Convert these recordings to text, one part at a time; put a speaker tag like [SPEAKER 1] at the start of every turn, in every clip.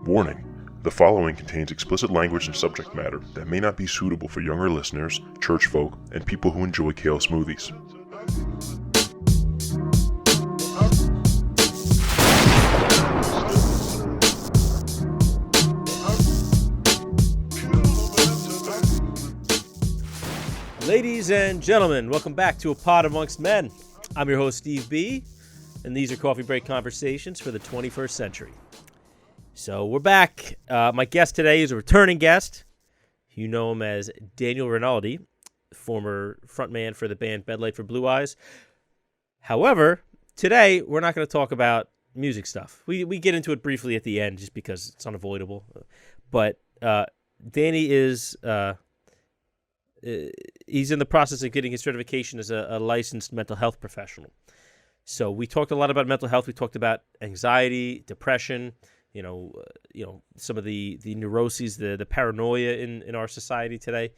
[SPEAKER 1] Warning: the following contains explicit language and subject matter that may not be suitable for younger listeners, church folk, and people who enjoy kale smoothies.
[SPEAKER 2] Ladies and gentlemen, welcome back to A Pod Amongst Men. I'm your host, Steve B., and these are Coffee Break Conversations for the 21st century. So we're back. My guest today is a returning guest. You know him as Daniel Rinaldi, former frontman for the band BEDLIGHT for Blue Eyes. However, today we're not going to talk about music stuff. We get into it briefly at the end just because it's unavoidable. But Danny is... he's in the process of getting his certification as a licensed mental health professional. So we talked a lot about mental health. We talked about anxiety, depression, some of the neuroses, the paranoia in our society today.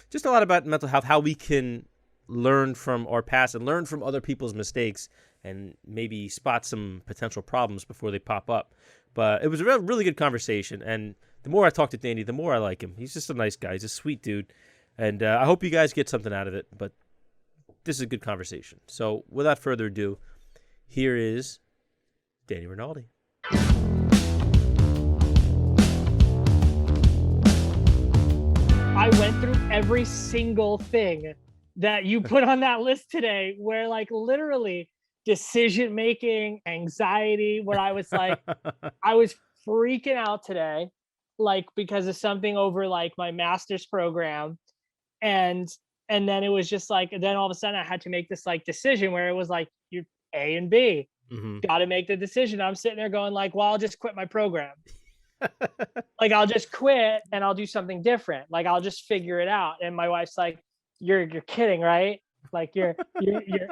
[SPEAKER 2] Just a lot about mental health, how we can learn from our past and learn from other people's mistakes and maybe spot some potential problems before they pop up. But it was a really good conversation. And the more I talk to Danny, the more I like him. He's just a nice guy. He's a sweet dude. And I hope you guys get something out of it, but this is a good conversation. So without further ado, here is Danny Rinaldi.
[SPEAKER 3] I went through every single thing that you put on that list today, where like literally decision-making, anxiety, where I was like, I was freaking out today, like because of something over like my master's program. And then it was just like, then all of a sudden I had to make this like decision where it was like, you're A and B, got to make the decision. I'm sitting there going like, well, I'll just quit my program. Like, I'll just quit and I'll do something different. Like, I'll just figure it out. And my wife's like, you're kidding, right? Like you're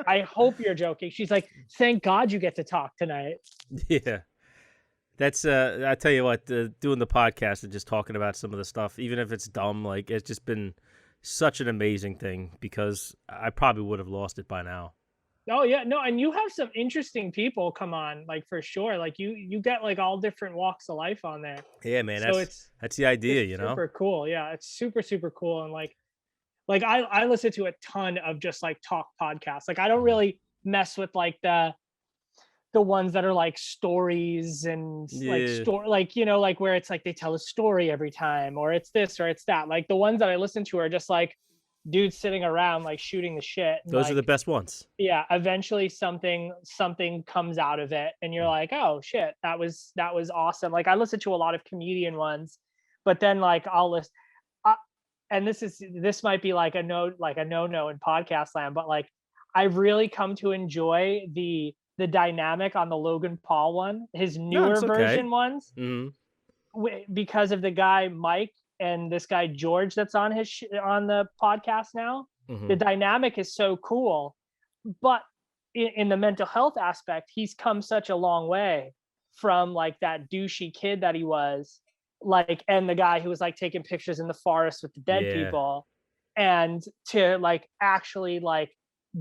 [SPEAKER 3] I hope you're joking. She's like, thank God you get to talk tonight.
[SPEAKER 2] Yeah. That's, I tell you what, doing the podcast and just talking about some of the stuff, even if it's dumb, like it's just been such an amazing thing because I probably would have lost it by now.
[SPEAKER 3] Oh yeah, no, and you have some interesting people come on, like for sure. Like you get like all different walks of life on there.
[SPEAKER 2] Yeah, man,
[SPEAKER 3] So
[SPEAKER 2] that's the idea, you know.
[SPEAKER 3] Super cool. Yeah, it's super cool. And like I listen to a ton of just like talk podcasts. Like I don't really mess with like the ones that are like stories and like story, like like where it's like they tell a story every time, or it's this or it's that. Like the ones that I listen to are just like dudes sitting around like shooting the shit.
[SPEAKER 2] Those
[SPEAKER 3] like,
[SPEAKER 2] are the best ones.
[SPEAKER 3] Yeah, eventually something comes out of it and you're like, oh shit, that was awesome. Like I listen to a lot of comedian ones, but then like I'll listen and this might be like a no-no in podcast land, but like I've really come to enjoy the dynamic on the Logan Paul one, his newer version ones, because of the guy Mike and this guy George that's on on the podcast now. The dynamic is so cool, but in the mental health aspect, he's come such a long way from like that douchey kid that he was, like, and the guy who was like taking pictures in the forest with the dead people, and to like actually like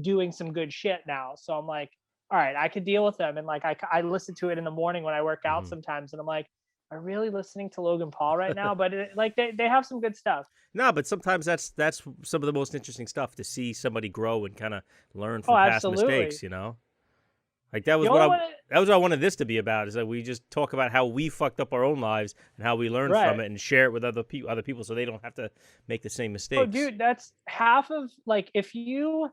[SPEAKER 3] doing some good shit now. So I'm like, all right, I could deal with them. And like I listen to it in the morning when I work out sometimes, and I'm like, am I really listening to Logan Paul right now? But like they have some good stuff.
[SPEAKER 2] No, but sometimes that's some of the most interesting stuff, to see somebody grow and kind of learn from past mistakes, you know? Like that was what I wanted this to be about, is that we just talk about how we fucked up our own lives and how we learned from it and share it with other people so they don't have to make the same mistakes.
[SPEAKER 3] Oh, dude, that's half of like if you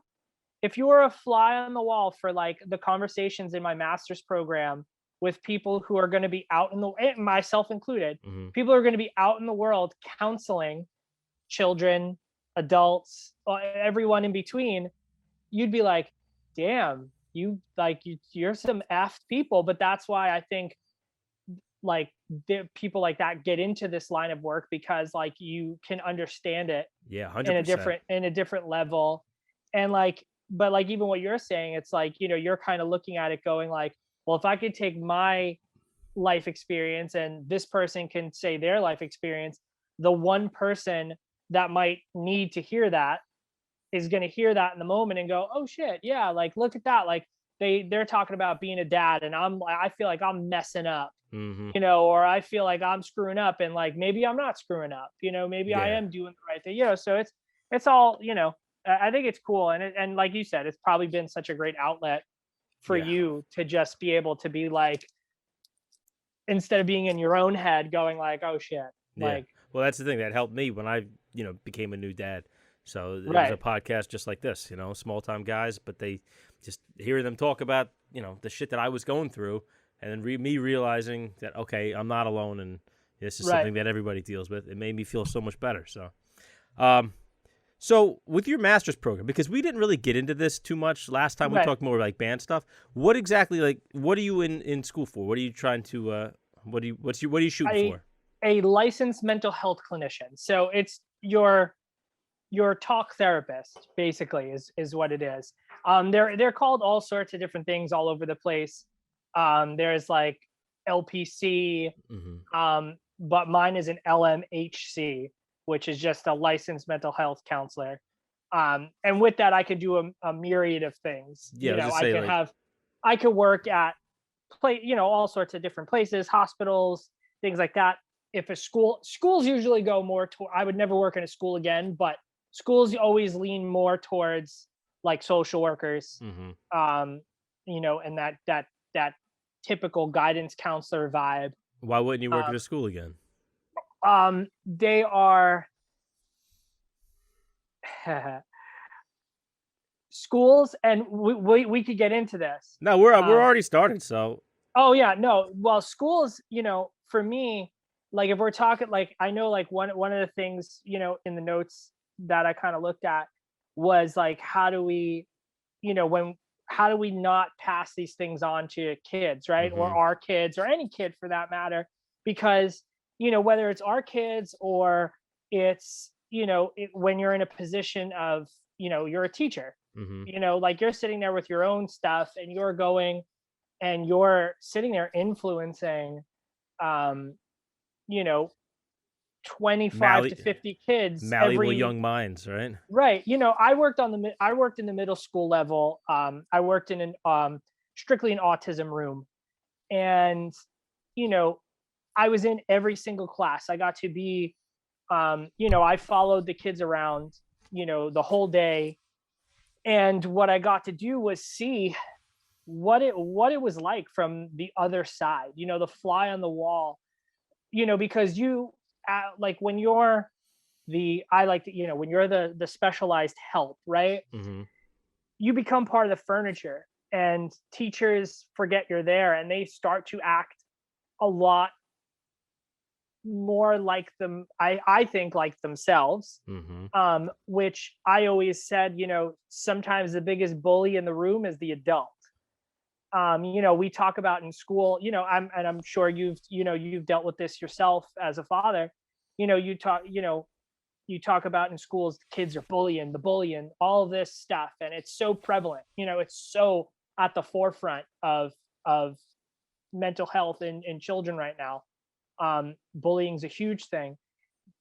[SPEAKER 3] were a fly on the wall for like the conversations in my master's program with people who are going to be out in the, myself included, people are going to be out in the world counseling children, adults, everyone in between, you'd be like, damn, you're some effed people. But that's why I think like people like that get into this line of work, because like you can understand it
[SPEAKER 2] 100%.
[SPEAKER 3] in a different level. And like, but like even what you're saying, it's like, you're kind of looking at it going like, well, if I could take my life experience and this person can say their life experience, the one person that might need to hear that is going to hear that in the moment and go, oh shit, yeah, like look at that, like they're talking about being a dad, and I feel like I'm messing up,
[SPEAKER 2] Mm-hmm.
[SPEAKER 3] or I feel like I'm screwing up, and like maybe I'm not screwing up, maybe I
[SPEAKER 2] Yeah.
[SPEAKER 3] am doing the right thing, so it's all, I think it's cool, and like you said, it's probably been such a great outlet for
[SPEAKER 2] Yeah.
[SPEAKER 3] you to just be able to be like, instead of being in your own head going like, oh shit,
[SPEAKER 2] Yeah.
[SPEAKER 3] like,
[SPEAKER 2] Well, that's the thing that helped me when I, became a new dad. So it was a
[SPEAKER 3] right,
[SPEAKER 2] podcast just like this, small time guys, but they just hearing them talk about, the shit that I was going through, and then me realizing that, okay, I'm not alone, and this is
[SPEAKER 3] right,
[SPEAKER 2] something that everybody deals with. It made me feel so much better. Um, so with your master's program, because we didn't really get into this too much last time, we
[SPEAKER 3] right.
[SPEAKER 2] talked more like band stuff. What exactly, like, what are you in school for? What are you trying to, what are you shooting for?
[SPEAKER 3] A licensed mental health clinician. So it's your talk therapist, basically, is what it is. They're called all sorts of different things all over the place. There's like LPC,
[SPEAKER 2] Mm-hmm.
[SPEAKER 3] but mine is an LMHC, which is just a licensed mental health counselor. And with that, I could do a myriad of things.
[SPEAKER 2] Yeah, I was just say, like,
[SPEAKER 3] I could work at all sorts of different places, hospitals, things like that. If schools usually go more to, I would never work in a school again, but schools always lean more towards like social workers,
[SPEAKER 2] mm-hmm.
[SPEAKER 3] and that typical guidance counselor vibe.
[SPEAKER 2] Why wouldn't you work at a school again?
[SPEAKER 3] They are schools, and we could get into this.
[SPEAKER 2] No, we're already started. So
[SPEAKER 3] Oh yeah, no. Well, schools, for me, like if we're talking, like I know, like one of the things, in the notes that I kind of looked at was like, how do we, how do we not pass these things on to kids, right? Or
[SPEAKER 2] mm-hmm.
[SPEAKER 3] our kids, or any kid for that matter, because whether it's our kids or it's when you're in a position of you're a teacher,
[SPEAKER 2] Mm-hmm.
[SPEAKER 3] like you're sitting there with your own stuff, and you're going and you're sitting there influencing um you know 25 to 50 kids
[SPEAKER 2] malleable
[SPEAKER 3] every
[SPEAKER 2] young minds, right?
[SPEAKER 3] right. I worked in the middle school level. I worked in an strictly an autism room, and you know I was in every single class. I got to be I followed the kids around the whole day, and what I got to do was see what it was like from the other side, the fly on the wall, because like when you're I like to, when you're the specialized help, right?
[SPEAKER 2] Mm-hmm.
[SPEAKER 3] You become part of the furniture, and teachers forget you're there, and they start to act a lot more like them. I think like themselves,
[SPEAKER 2] Mm-hmm.
[SPEAKER 3] which I always said, sometimes the biggest bully in the room is the adult. We talk about in school, I'm sure you've dealt with this yourself as a father. You talk about in schools, the kids are the bullying, all of this stuff, and it's so prevalent. It's so at the forefront of mental health in children right now. Bullying is a huge thing,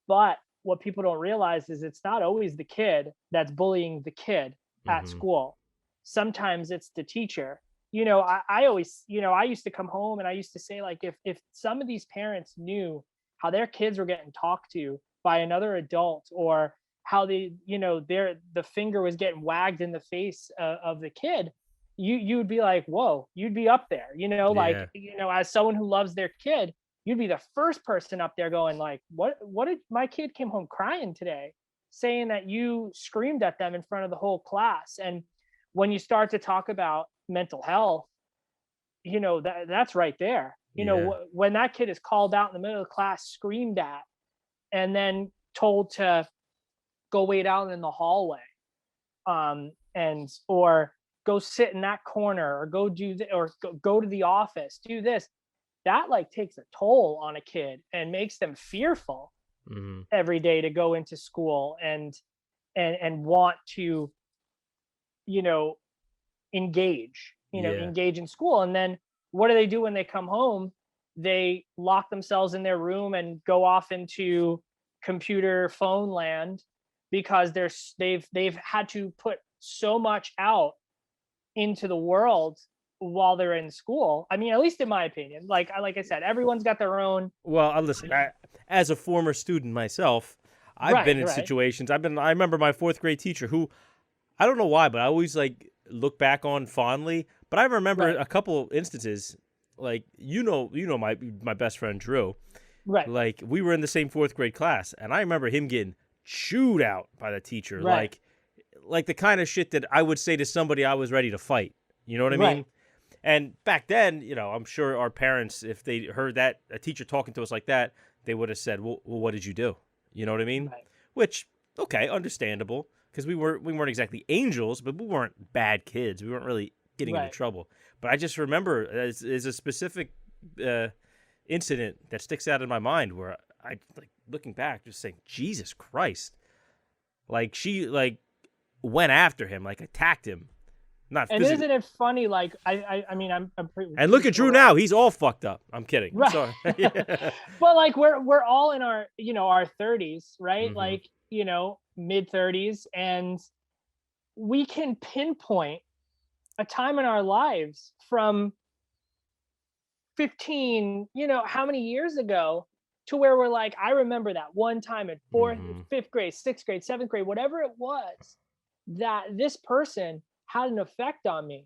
[SPEAKER 3] but what people don't realize is it's not always the kid that's bullying the kid at
[SPEAKER 2] Mm-hmm.
[SPEAKER 3] school. Sometimes it's the teacher. I always, I used to come home and I used to say, like, if some of these parents knew how their kids were getting talked to by another adult, or how they, the finger was getting wagged in the face of the kid, you would be like, whoa, you'd be up there, like,
[SPEAKER 2] Yeah.
[SPEAKER 3] as someone who loves their kid, you'd be the first person up there going like, what did my kid came home crying today, saying that you screamed at them in front of the whole class. And when you start to talk about mental health, that's right there.
[SPEAKER 2] Yeah.
[SPEAKER 3] When that kid is called out in the middle of the class, screamed at, and then told to go wait out in the hallway, and or go sit in that corner, or go do or go to the office, do this, that like takes a toll on a kid and makes them fearful
[SPEAKER 2] Mm-hmm.
[SPEAKER 3] every day to go into school and want to you know
[SPEAKER 2] Yeah.
[SPEAKER 3] engage in school. And then what do they do when they come home? They lock themselves in their room and go off into computer phone land, because they've had to put so much out into the world while they're in school. I mean, at least in my opinion, like I said, everyone's got their own.
[SPEAKER 2] Well, listen, as a former student myself, I've been in situations. I remember my fourth grade teacher who, I don't know why, but I always like look back on fondly. But I remember a couple instances, like my best friend Drew,
[SPEAKER 3] Right.
[SPEAKER 2] Like we were in the same fourth grade class, and I remember him getting chewed out by the teacher, like the kind of shit that I would say to somebody I was ready to fight. You know what I mean? And back then, I'm sure our parents, if they heard that a teacher talking to us like that, they would have said, well, what did you do? You know what I mean?
[SPEAKER 3] Right.
[SPEAKER 2] Which, okay, understandable, because we weren't exactly angels, but we weren't bad kids. We weren't really getting into trouble. But I just remember there's a specific incident that sticks out in my mind where I, like, looking back, just saying, Jesus Christ. Like, she, like, went after him, like, attacked him. Not
[SPEAKER 3] and
[SPEAKER 2] physically.
[SPEAKER 3] Isn't it funny? Like I mean, I'm pretty.
[SPEAKER 2] And look at Drew now; he's all fucked up. I'm kidding.
[SPEAKER 3] Right.
[SPEAKER 2] Sorry.
[SPEAKER 3] But like we're all in our our 30s, right?
[SPEAKER 2] Mhm.
[SPEAKER 3] Like mid 30s, and we can pinpoint a time in our lives from 15, how many years ago, to where we're like, I remember that one time in fourth, fifth grade, sixth grade, seventh grade, whatever it was, that this person had an effect on me.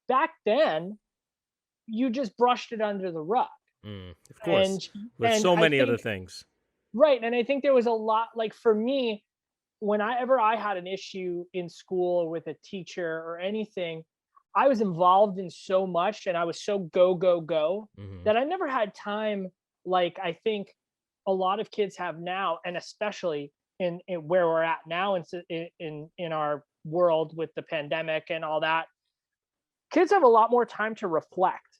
[SPEAKER 3] Back then, you just brushed it under the rug.
[SPEAKER 2] Of course. With
[SPEAKER 3] and
[SPEAKER 2] so many
[SPEAKER 3] think,
[SPEAKER 2] other things.
[SPEAKER 3] Right. And I think there was a lot, like for me, whenever I had an issue in school or with a teacher or anything, I was involved in so much and I was so go, go, go that I never had time, like I think a lot of kids have now, and especially in where we're at now in our world with the pandemic and all that. Kids have a lot more time to reflect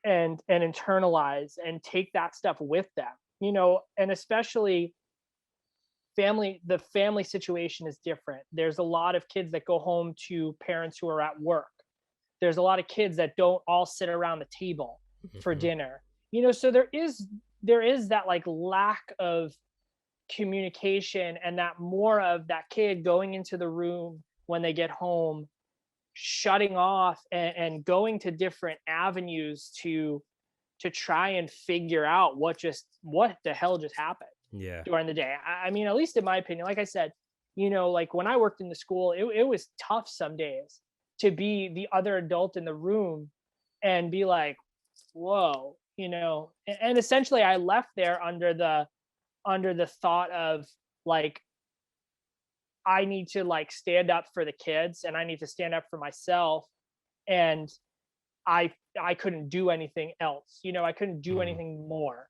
[SPEAKER 3] and internalize and take that stuff with them, and especially the family situation is different. There's a lot of kids that go home to parents who are at work. There's a lot of kids that don't all sit around the table for dinner. So there is that like lack of communication, and that more of that kid going into the room when they get home, shutting off and going to different avenues to try and figure out what the hell just happened during the day. I mean, at least in my opinion, like I said, like when I worked in the school, it was tough some days to be the other adult in the room and be like, whoa, and essentially I left there under the thought of like, I need to like stand up for the kids and I need to stand up for myself. And I couldn't do anything else. I couldn't do anything more.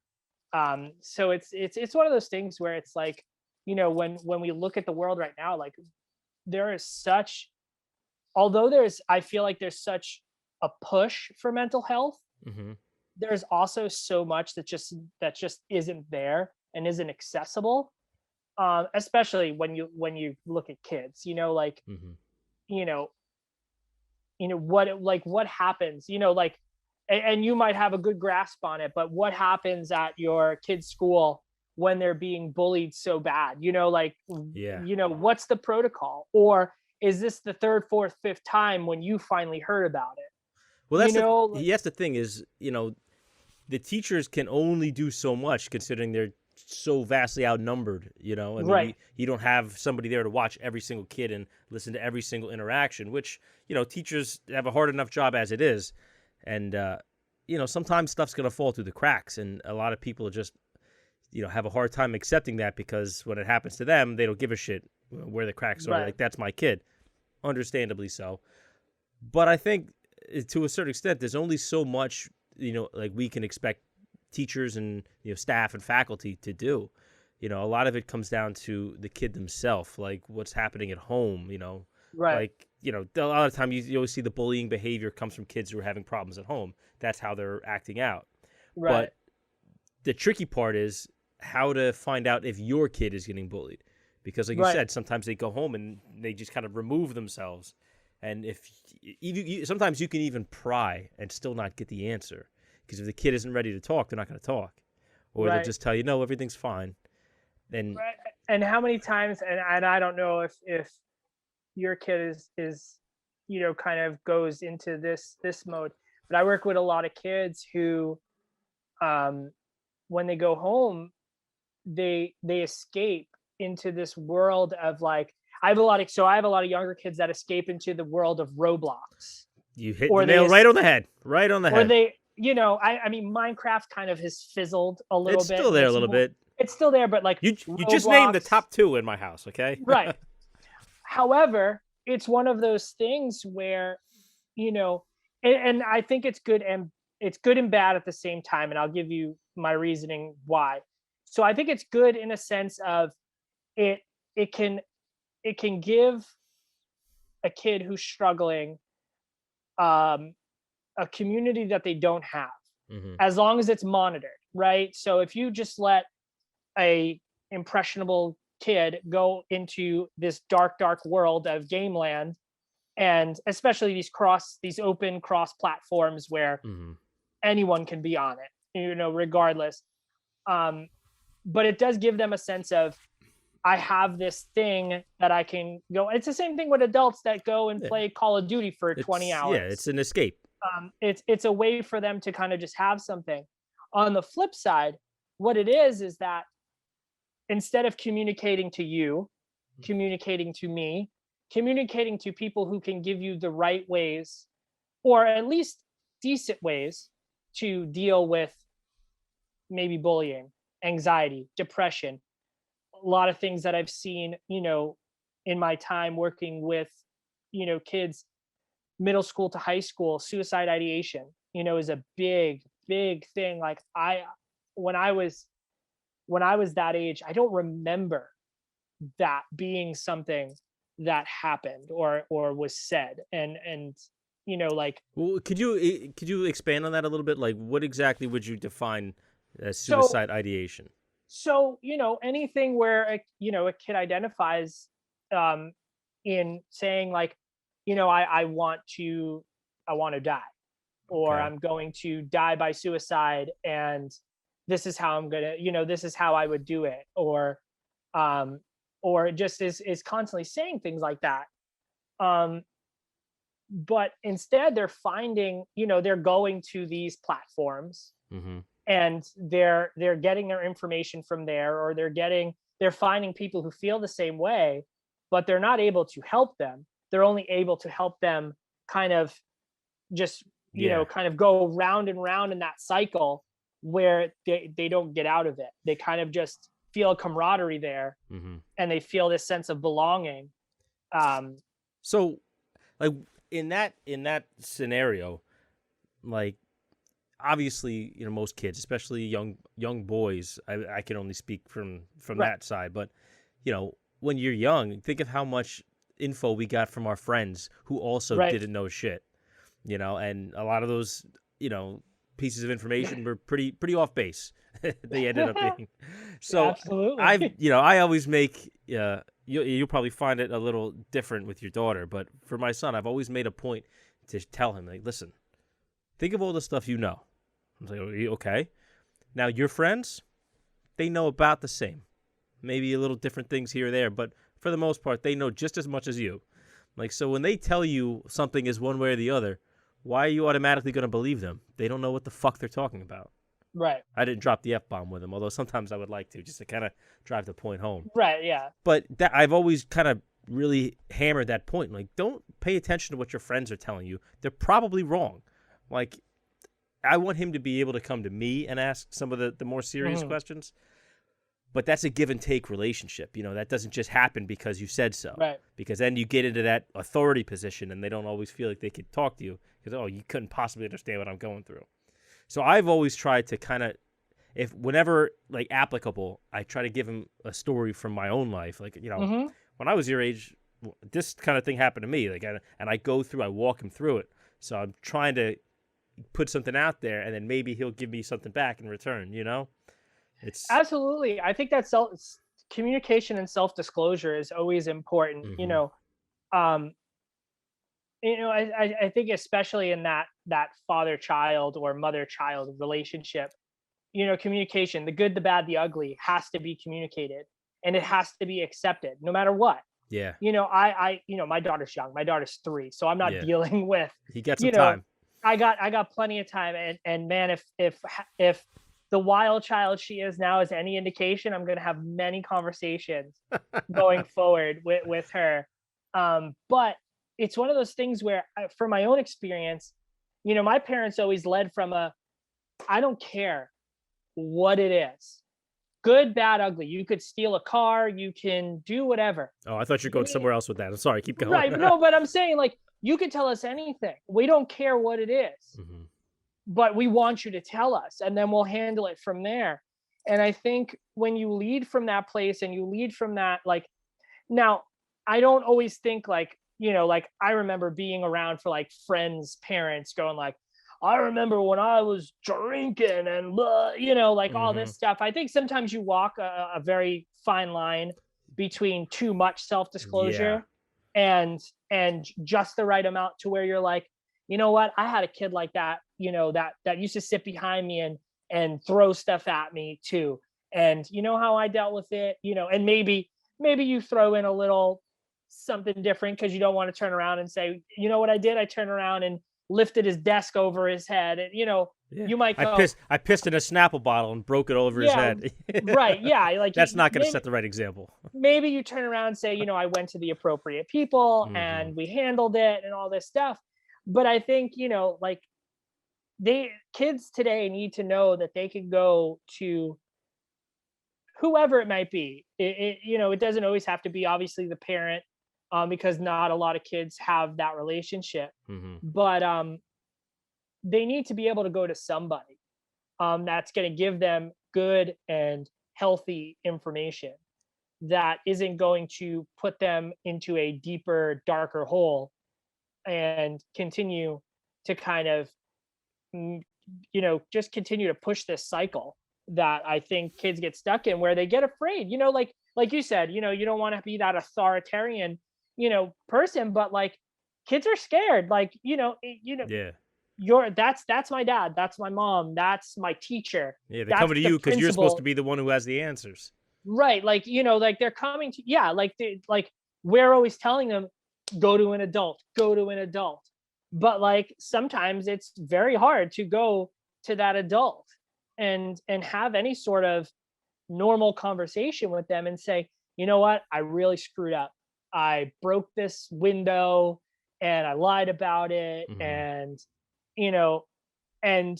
[SPEAKER 3] So it's one of those things where it's like, when we look at the world right now, like there is such, although I feel like there's such a push for mental health, there's also so much that just isn't there and isn't accessible. Especially when you look at kids, like, what happens, like, and you might have a good grasp on it, but what happens at your kid's school when they're being bullied so bad, like, what's the protocol? Or is this the third, fourth, fifth time when you finally heard about it?
[SPEAKER 2] Well, that's the thing is, the teachers can only do so much considering they're so vastly outnumbered, I mean, you don't have somebody there to watch every single kid and listen to every single interaction, which, teachers have a hard enough job as it is. And, sometimes stuff's going to fall through the cracks, and a lot of people just, have a hard time accepting that, because when it happens to them, they don't give a shit where the cracks are. Like, that's my kid. Understandably so. But I think to a certain extent, there's only so much, like we can expect teachers and staff and faculty to do. A lot of it comes down to the kid themselves, like what's happening at home. Like a lot of time you always see the bullying behavior comes from kids who are having problems at home. That's how they're acting out. But the tricky part is how to find out if your kid is getting bullied, because like you said, sometimes they go home and they just kind of remove themselves, and if sometimes you can even pry and still not get the answer. Because if the kid isn't ready to talk, they're not going to talk, or they'll just tell you, no, everything's fine. And
[SPEAKER 3] how many times, and I don't know if your kid is kind of goes into this mode. But I work with a lot of kids who, when they go home, they escape into this world of like, I have a lot of younger kids that escape into the world of Roblox.
[SPEAKER 2] You hit the nail right on the head. Right on the head.
[SPEAKER 3] Or they, I mean, Minecraft kind of has fizzled a little bit.
[SPEAKER 2] It's still there a little bit.
[SPEAKER 3] It's still there, but like
[SPEAKER 2] you just named the top 2 in my house, okay?
[SPEAKER 3] Right. However, it's one of those things where, and I think it's good and bad at the same time, and I'll give you my reasoning why. So I think it's good in a sense of it can give a kid who's struggling a community that they don't have, as long as it's monitored, right? So if you just let a impressionable kid go into this dark world of Gameland, and especially these open cross platforms where anyone can be on it, regardless, but it does give them a sense of, I have this thing that I can go. It's the same thing with adults that go and play Call of Duty for 20 hours.
[SPEAKER 2] Yeah, it's an escape.
[SPEAKER 3] It's a way for them to kind of just have something. On the flip side, what it is that instead of communicating to you, communicating to me, communicating to people who can give you the right ways, or at least decent ways to deal with maybe bullying, anxiety, depression, a lot of things that I've seen, in my time working with, kids, middle school to high school, suicide ideation, is a big thing. Like when I was that age, I don't remember that being something that happened or was said. And like,
[SPEAKER 2] well, could you expand on that a little bit? Like, what exactly would you define as suicide ideation?
[SPEAKER 3] So, anything where a kid identifies in saying like, I want to die, or
[SPEAKER 2] Okay.
[SPEAKER 3] I'm going to die by suicide, and this is how I'm gonna, this is how I would do it, or just is constantly saying things like that. But instead they're finding, they're going to these platforms, and they're getting their information from there, or they're finding people who feel the same way, but they're not able to help them. They're only able to help them kind of just, kind of go round and round in that cycle where they don't get out of it. They kind of just feel a camaraderie there, and they feel this sense of belonging.
[SPEAKER 2] So like in that scenario, like, obviously, most kids, especially young boys, I can only speak from right. that side, but when you're young, think of how much info we got from our friends who also right. didn't know shit, and a lot of those, pieces of information were pretty off base. They ended up being. So
[SPEAKER 3] absolutely.
[SPEAKER 2] I always make, you'll probably find it a little different with your daughter, but for my son, I've always made a point to tell him, like, listen, think of all the stuff I was like, okay. Now, your friends, they know about the same. Maybe a little different things here or there, but for the most part, they know just as much as you. Like, so when they tell you something is one way or the other, why are you automatically going to believe them? They don't know what the fuck they're talking about.
[SPEAKER 3] Right.
[SPEAKER 2] I didn't drop the F-bomb with them, although sometimes I would like to, just to kind of drive the point home.
[SPEAKER 3] Right, yeah.
[SPEAKER 2] But I've always kind of really hammered that point. Like, don't pay attention to what your friends are telling you. They're probably wrong. Like, I want him to be able to come to me and ask some of the more serious questions. But that's a give and take relationship. That doesn't just happen because you said so.
[SPEAKER 3] Right.
[SPEAKER 2] Because then you get into that authority position and they don't always feel like they could talk to you because, you couldn't possibly understand what I'm going through. So I've always tried to kind of, whenever like applicable, I try to give him a story from my own life. Like, when I was your age, this kind of thing happened to me. Like, and I walk him through it. So I'm trying to put something out there, and then maybe he'll give me something back in return. It's
[SPEAKER 3] absolutely. I think that communication and self-disclosure is always important. I think especially in that father-child or mother-child relationship, communication, the good, the bad, the ugly, has to be communicated, and it has to be accepted no matter what.
[SPEAKER 2] Yeah.
[SPEAKER 3] My daughter's young. My daughter's 3, so I'm not
[SPEAKER 2] Yeah.
[SPEAKER 3] dealing with,
[SPEAKER 2] He gets
[SPEAKER 3] you
[SPEAKER 2] some
[SPEAKER 3] know,
[SPEAKER 2] time.
[SPEAKER 3] I got plenty of time. And man, if the wild child she is now is any indication, I'm gonna have many conversations going forward with her. But it's one of those things where, from my own experience, my parents always led from I don't care what it is, good, bad, ugly. You could steal a car, you can do whatever.
[SPEAKER 2] Oh, I thought you were going somewhere else with that. I'm sorry. Keep going.
[SPEAKER 3] Right. No, but I'm saying, like, you can tell us anything. We don't care what it is,
[SPEAKER 2] Mhm.
[SPEAKER 3] but we want you to tell us, and then we'll handle it from there. And I think when you lead from that place and you lead from that, like, now, I don't always think like, like, I remember being around for like friends' parents going like, I remember when I was drinking and blah, like all
[SPEAKER 2] Mhm.
[SPEAKER 3] this stuff. I think sometimes you walk a very fine line between too much
[SPEAKER 2] Yeah.
[SPEAKER 3] self-disclosure and just the right amount to where you're like, you know what, I had a kid like that, that used to sit behind me and throw stuff at me too. And you know how I dealt with it, and maybe you throw in a little something different because you don't want to turn around and say, you know what I did? I turned around and lifted his desk over his head. And,
[SPEAKER 2] Yeah.
[SPEAKER 3] you might
[SPEAKER 2] I
[SPEAKER 3] go,
[SPEAKER 2] pissed I pissed in a Snapple bottle and broke it over his
[SPEAKER 3] yeah,
[SPEAKER 2] head.
[SPEAKER 3] right. Yeah. Like,
[SPEAKER 2] That's not going to
[SPEAKER 3] maybe,
[SPEAKER 2] set the right example.
[SPEAKER 3] maybe you turn around and say, I went to the appropriate people
[SPEAKER 2] Mhm.
[SPEAKER 3] and we handled it and all this stuff. But I think, like, kids today need to know that they can go to whoever it might be. It doesn't always have to be obviously the parent, because not a lot of kids have that relationship.
[SPEAKER 2] Mhm.
[SPEAKER 3] But they need to be able to go to somebody, that's going to give them good and healthy information that isn't going to put them into a deeper, darker hole and continue to kind of, mm, just continue to push this cycle that I think kids get stuck in, where they get afraid, like you said, you don't want to be that authoritarian, person, but like, kids are scared. Like,
[SPEAKER 2] Yeah.
[SPEAKER 3] that's my dad, that's my mom, that's my teacher,
[SPEAKER 2] Yeah, they're
[SPEAKER 3] that's
[SPEAKER 2] coming to
[SPEAKER 3] the
[SPEAKER 2] you because you're supposed to
[SPEAKER 3] principal.
[SPEAKER 2] be the one who has the answers.
[SPEAKER 3] Right. Like, like they're coming to, yeah, like we're always telling them, go to an adult, go to an adult. But like, sometimes it's very hard to go to that adult and have any sort of normal conversation with them and say, you know what, I really screwed up. I broke this window and I lied about it.
[SPEAKER 2] Mhm.
[SPEAKER 3] And, you know, and,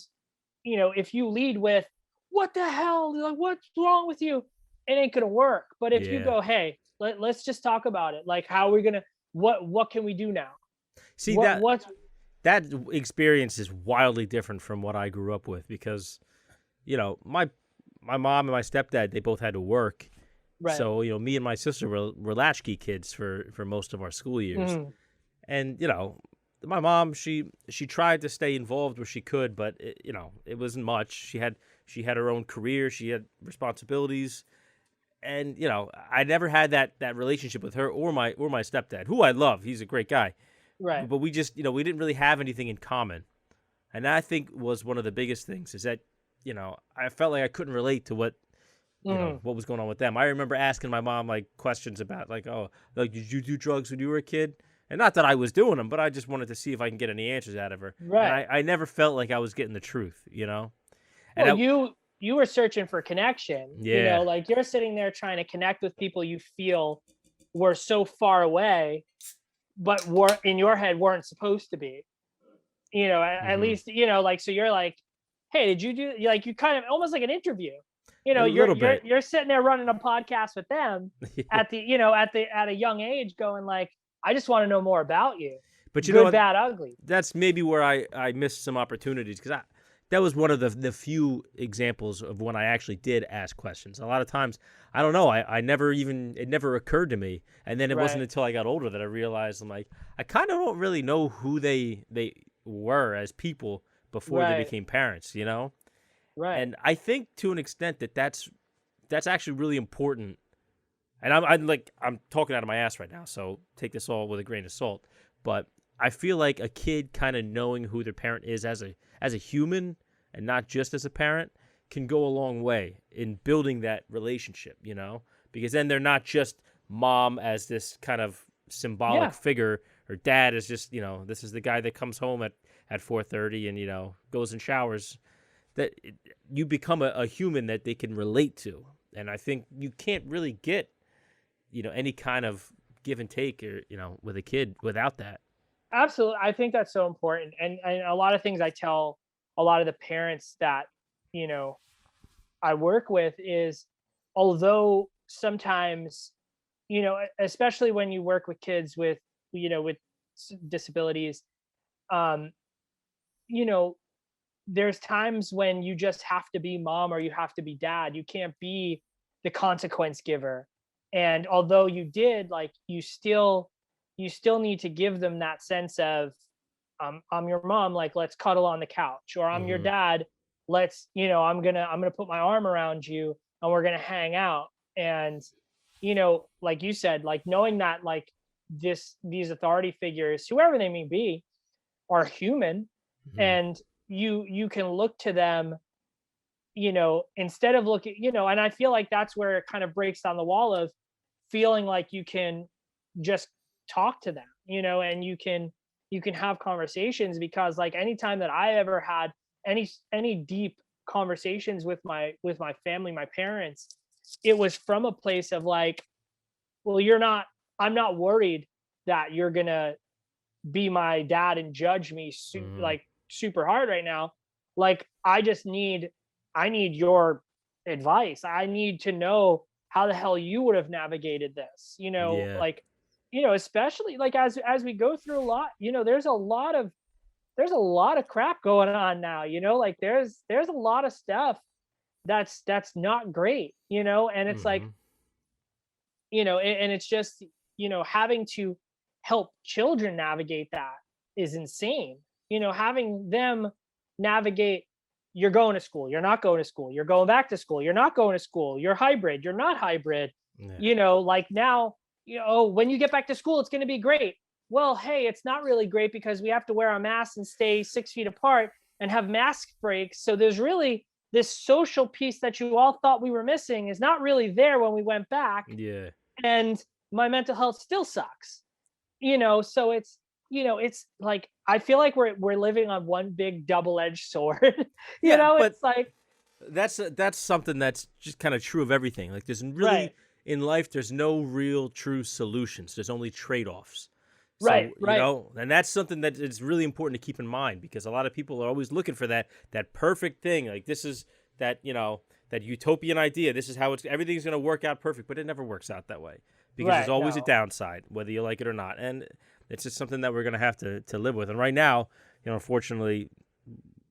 [SPEAKER 3] if you lead with, what the hell? Like, what's wrong with you? It ain't gonna work. But if you
[SPEAKER 2] Yeah.
[SPEAKER 3] go, hey, let's just talk about it. Like, how are we gonna, what can we do now?
[SPEAKER 2] See
[SPEAKER 3] What
[SPEAKER 2] that
[SPEAKER 3] what's
[SPEAKER 2] that experience is wildly different from what I grew up with because my mom and my stepdad, they both had to work.
[SPEAKER 3] right.
[SPEAKER 2] So, me and my sister were latchkey kids for most of our school years.
[SPEAKER 3] Mhm.
[SPEAKER 2] And, my mom, she tried to stay involved where she could, but it wasn't much. She had her own career, she had responsibilities. And, I never had that relationship with her or my stepdad, who I love. He's a great guy.
[SPEAKER 3] Right.
[SPEAKER 2] But we just, we didn't really have anything in common. And that, I think, was one of the biggest things is that, I felt like I couldn't relate to
[SPEAKER 3] Mhm.
[SPEAKER 2] what was going on with them. I remember asking my mom like questions about like, oh, like, did you do drugs when you were a kid? And not that I was doing them, but I just wanted to see if I can get any answers out of her. And
[SPEAKER 3] Right.
[SPEAKER 2] I never felt like I was getting the truth. And
[SPEAKER 3] Well, you were searching for connection,
[SPEAKER 2] yeah,
[SPEAKER 3] like, you're sitting there trying to connect with people you feel were so far away, but were in your head weren't supposed to be. At
[SPEAKER 2] hmm
[SPEAKER 3] least, like, so you're like, hey, did you do, like, you kind of almost like an interview.
[SPEAKER 2] a
[SPEAKER 3] You're
[SPEAKER 2] little
[SPEAKER 3] you're
[SPEAKER 2] bit.
[SPEAKER 3] you're sitting there running a podcast with them at the, at a young age, going like, I just want to know more about you.
[SPEAKER 2] But you know
[SPEAKER 3] Good,
[SPEAKER 2] what?
[SPEAKER 3] bad, ugly.
[SPEAKER 2] That's maybe where I missed some opportunities because that was one of the few examples of when I actually did ask questions. A lot of times, I don't know, I never even, it never occurred to me. And then it wasn't
[SPEAKER 3] Right.
[SPEAKER 2] until I got older that I realized I'm like, I kind of don't really know who they were as people before they
[SPEAKER 3] Right.
[SPEAKER 2] became parents.
[SPEAKER 3] Right.
[SPEAKER 2] And I think to an extent that's actually really important. And I'm talking out of my ass right now, so take this all with a grain of salt. But I feel like a kid kind of knowing who their parent is as a human and not just as a parent can go a long way in building that relationship, because then they're not just mom as this kind of symbolic
[SPEAKER 3] Yeah.
[SPEAKER 2] figure, or dad is just, this is the guy that comes home at 4:30 and, goes and showers, that you become a human that they can relate to. And I think you can't really get, any kind of give and take, or, with a kid without that.
[SPEAKER 3] Absolutely. I think that's so important. And a lot of things I tell a lot of the parents that, you know, I work with is, although sometimes, especially when you work with kids with, with disabilities, um, you know, there's times when you just have to be mom or you have to be dad. You can't be the consequence giver. And although you did, like, you still need to give them that sense of, I'm your mom, like, let's cuddle on the couch, or I'm your
[SPEAKER 2] Hmm.
[SPEAKER 3] dad, let's, I'm gonna put my arm around you and we're gonna hang out. And like you said, like, knowing that, like, these authority figures, whoever they may be, are human,
[SPEAKER 2] Hmm.
[SPEAKER 3] and you can look to them, instead of looking, and I feel like that's where it kind of breaks down the wall of feeling like you can just talk to them, and you can have conversations, because, like, anytime that I ever had any deep conversations with my family, my parents, it was from a place of, like, well, I'm not worried that you're gonna be my dad and judge me
[SPEAKER 2] Hmm.
[SPEAKER 3] like super hard right now. Like, I need your advice. I need to know how the hell you would have navigated this,
[SPEAKER 2] Yeah.
[SPEAKER 3] like, especially, like, as we go through a lot, there's a lot of crap going on now, like, there's a lot of stuff that's not great, and it's like,
[SPEAKER 2] Hmm.
[SPEAKER 3] and it's just, having to help children navigate that is insane. Having them navigate, you're going to school, you're not going to school, you're going back to school, you're not going to school, you're hybrid, you're not hybrid,
[SPEAKER 2] Yeah.
[SPEAKER 3] like, now, when you get back to school, it's going to be great. Well, hey, it's not really great, because we have to wear our masks and stay 6 feet apart and have mask breaks. So there's really this social piece that you all thought we were missing is not really there when we went back,
[SPEAKER 2] Yeah.
[SPEAKER 3] and my mental health still sucks. So it's like, I feel like we're living on one big double-edged sword.
[SPEAKER 2] Yeah, but
[SPEAKER 3] It's like,
[SPEAKER 2] that's something that's just kind of true of everything. Like, there's
[SPEAKER 3] right,
[SPEAKER 2] really, in life, there's no real true solutions. There's only trade-offs.
[SPEAKER 3] right,
[SPEAKER 2] So,
[SPEAKER 3] right,
[SPEAKER 2] and that's something that is really important to keep in mind, because a lot of people are always looking for that perfect thing. Like, this is that, that utopian idea. This is how everything's going to work out perfect, but it never works out that way, because there's
[SPEAKER 3] right.
[SPEAKER 2] always a
[SPEAKER 3] No.
[SPEAKER 2] downside, whether you like it or not. And it's just something that we're going to have to live with. And right now, unfortunately,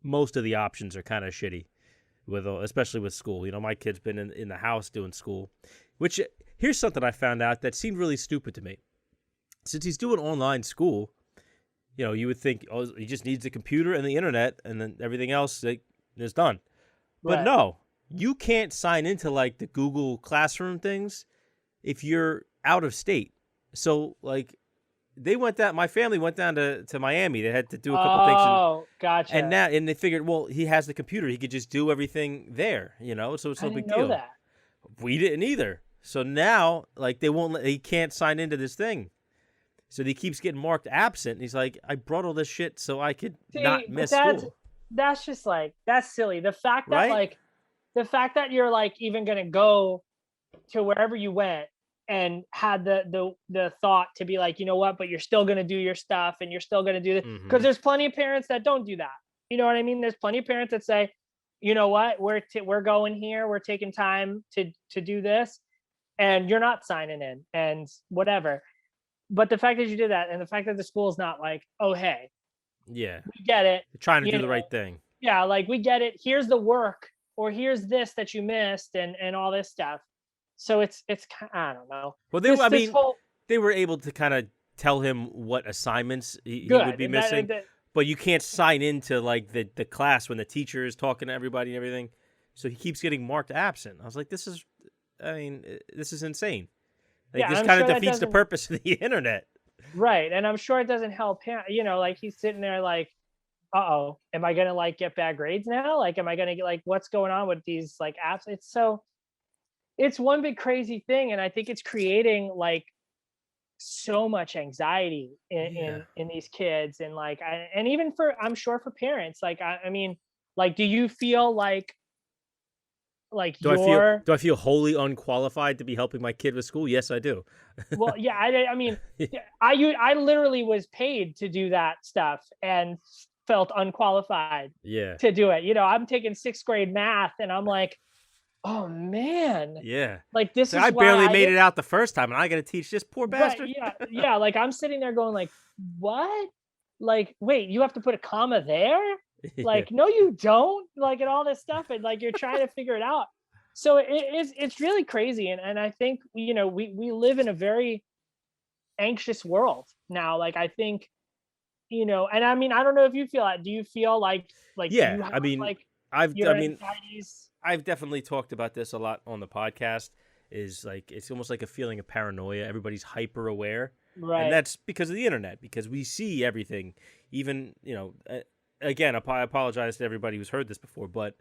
[SPEAKER 2] most of the options are kind of shitty, especially with school. My kid's been in the house doing school, which, here's something I found out that seemed really stupid to me. Since he's doing online school, you would think, oh, he just needs the computer and the internet, and then everything else is done. But
[SPEAKER 3] Right.
[SPEAKER 2] no, you can't sign into, like, the Google Classroom things if you're out of state. So, like, my family went down to Miami. They had to do a couple things,
[SPEAKER 3] Oh,
[SPEAKER 2] and
[SPEAKER 3] gotcha.
[SPEAKER 2] they figured, well, he has the computer, he could just do everything there, so it's
[SPEAKER 3] I
[SPEAKER 2] no
[SPEAKER 3] didn't
[SPEAKER 2] big
[SPEAKER 3] know
[SPEAKER 2] deal.
[SPEAKER 3] that.
[SPEAKER 2] We didn't either. So now, like, he can't sign into this thing. So he keeps getting marked absent. And he's like, I brought all this shit so I could not
[SPEAKER 3] See, but
[SPEAKER 2] miss
[SPEAKER 3] that's
[SPEAKER 2] school.
[SPEAKER 3] that's just, like, that's silly.
[SPEAKER 2] Right?
[SPEAKER 3] The fact that you're, like, even gonna go to wherever you went and had the thought to be like, you know what, but you're still going to do your stuff and you're still going to do it, because
[SPEAKER 2] Mm-hmm.
[SPEAKER 3] there's plenty of parents that don't do that. You know what I mean? There's plenty of parents that say, you know what, we're going here, we're taking time to do this, and you're not signing in and whatever. But the fact that you did that, and the fact that the school's not like, oh, hey,
[SPEAKER 2] Yeah.
[SPEAKER 3] we get it,
[SPEAKER 2] They're trying to
[SPEAKER 3] you
[SPEAKER 2] do the
[SPEAKER 3] know
[SPEAKER 2] right thing.
[SPEAKER 3] yeah, like, we get it, here's the work, or here's this that you missed, and all this stuff. So it's I don't know.
[SPEAKER 2] Well,
[SPEAKER 3] This whole
[SPEAKER 2] they were able to kind of tell him what assignments he would
[SPEAKER 3] good
[SPEAKER 2] be
[SPEAKER 3] that,
[SPEAKER 2] missing,
[SPEAKER 3] that
[SPEAKER 2] but you can't sign into, like, the class when the teacher is talking to everybody and everything. So he keeps getting marked absent. I was like, this is insane. Like,
[SPEAKER 3] yeah, and
[SPEAKER 2] this
[SPEAKER 3] I'm
[SPEAKER 2] kind of
[SPEAKER 3] sure that
[SPEAKER 2] defeats the
[SPEAKER 3] doesn't,
[SPEAKER 2] purpose of the internet.
[SPEAKER 3] right, and I'm sure it doesn't help him, like, he's sitting there like, uh-oh, am I gonna, like, get bad grades now? Like, am I gonna get, like, what's going on with these, like, apps? it's one big crazy thing, and I think it's creating like so much anxiety
[SPEAKER 2] Yeah.
[SPEAKER 3] in these kids, and like and even for, I'm sure, for parents. Like I mean, like, do you feel like
[SPEAKER 2] Do I feel
[SPEAKER 3] you're,
[SPEAKER 2] do I feel wholly unqualified to be helping my kid with school? Yes, I do.
[SPEAKER 3] well, yeah, I mean, yeah, I literally was paid to do that stuff and felt unqualified
[SPEAKER 2] Yeah.
[SPEAKER 3] to do it. I'm taking sixth grade math, and I'm like, oh man,
[SPEAKER 2] Yeah.
[SPEAKER 3] like this
[SPEAKER 2] So
[SPEAKER 3] is
[SPEAKER 2] I
[SPEAKER 3] why
[SPEAKER 2] barely
[SPEAKER 3] I
[SPEAKER 2] made
[SPEAKER 3] didn't.
[SPEAKER 2] it out the first time, and I got to teach this poor
[SPEAKER 3] Right,
[SPEAKER 2] bastard.
[SPEAKER 3] yeah, yeah, like, I'm sitting there going like, "What? Like, wait, you have to put a comma there?
[SPEAKER 2] Yeah.
[SPEAKER 3] Like, no, you don't?" Like, and all this stuff, and, like, you're trying to figure it out. So it's really crazy, and I think, we live in a very anxious world now. Like, I think, and I mean, I don't know if you feel that. Do you feel like
[SPEAKER 2] Yeah.
[SPEAKER 3] you have,
[SPEAKER 2] I mean,
[SPEAKER 3] like,
[SPEAKER 2] I
[SPEAKER 3] your
[SPEAKER 2] mean,
[SPEAKER 3] anxieties?
[SPEAKER 2] I've definitely talked about this a lot on the podcast. Is like it's almost like a feeling of paranoia. Everybody's hyper aware, and
[SPEAKER 3] Right,
[SPEAKER 2] that's because of the internet. Because we see everything. Even again, I apologize to everybody who's heard this before, but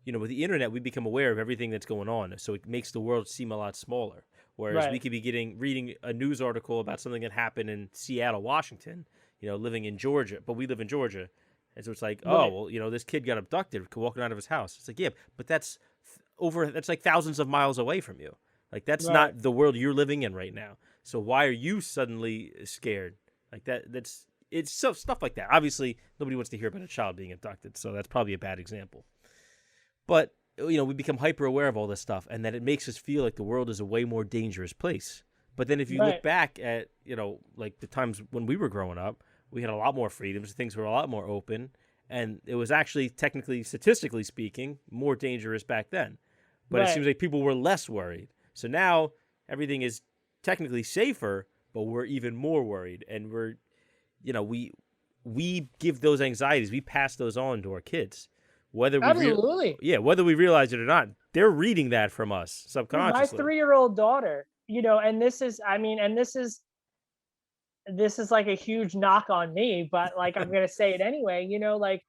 [SPEAKER 2] with the internet, we become aware of everything that's going on. So it makes the world seem a lot smaller. Whereas we
[SPEAKER 3] right,
[SPEAKER 2] could be reading a news article about something that happened in Seattle, Washington, living in Georgia, but we live in Georgia. And so it's like, oh,
[SPEAKER 3] right,
[SPEAKER 2] well, this kid got abducted walking out of his house. It's like, yeah, but that's like thousands of miles away from you. Like, that's
[SPEAKER 3] right.
[SPEAKER 2] not the world you're living in right now. So why are you suddenly scared? Like it's stuff like that. Obviously, nobody wants to hear about a child being abducted. So that's probably a bad example. But we become hyper aware of all this stuff, and that it makes us feel like the world is a way more dangerous place. But then if you look
[SPEAKER 3] Right.
[SPEAKER 2] back at like the times when we were growing up, we had a lot more freedoms. Things were a lot more open, and it was actually technically, statistically speaking, more dangerous back then. But it seems
[SPEAKER 3] Right.
[SPEAKER 2] like people were less worried. So now everything is technically safer, but we're even more worried, and we give those anxieties, we pass those on to our kids,
[SPEAKER 3] Absolutely.
[SPEAKER 2] whether we realize it or not. They're reading that from us
[SPEAKER 3] Dude, my
[SPEAKER 2] subconsciously.
[SPEAKER 3] 3-year-old daughter, and this is, I mean, and this is like a huge knock on me, but like, I'm gonna say it anyway. Like,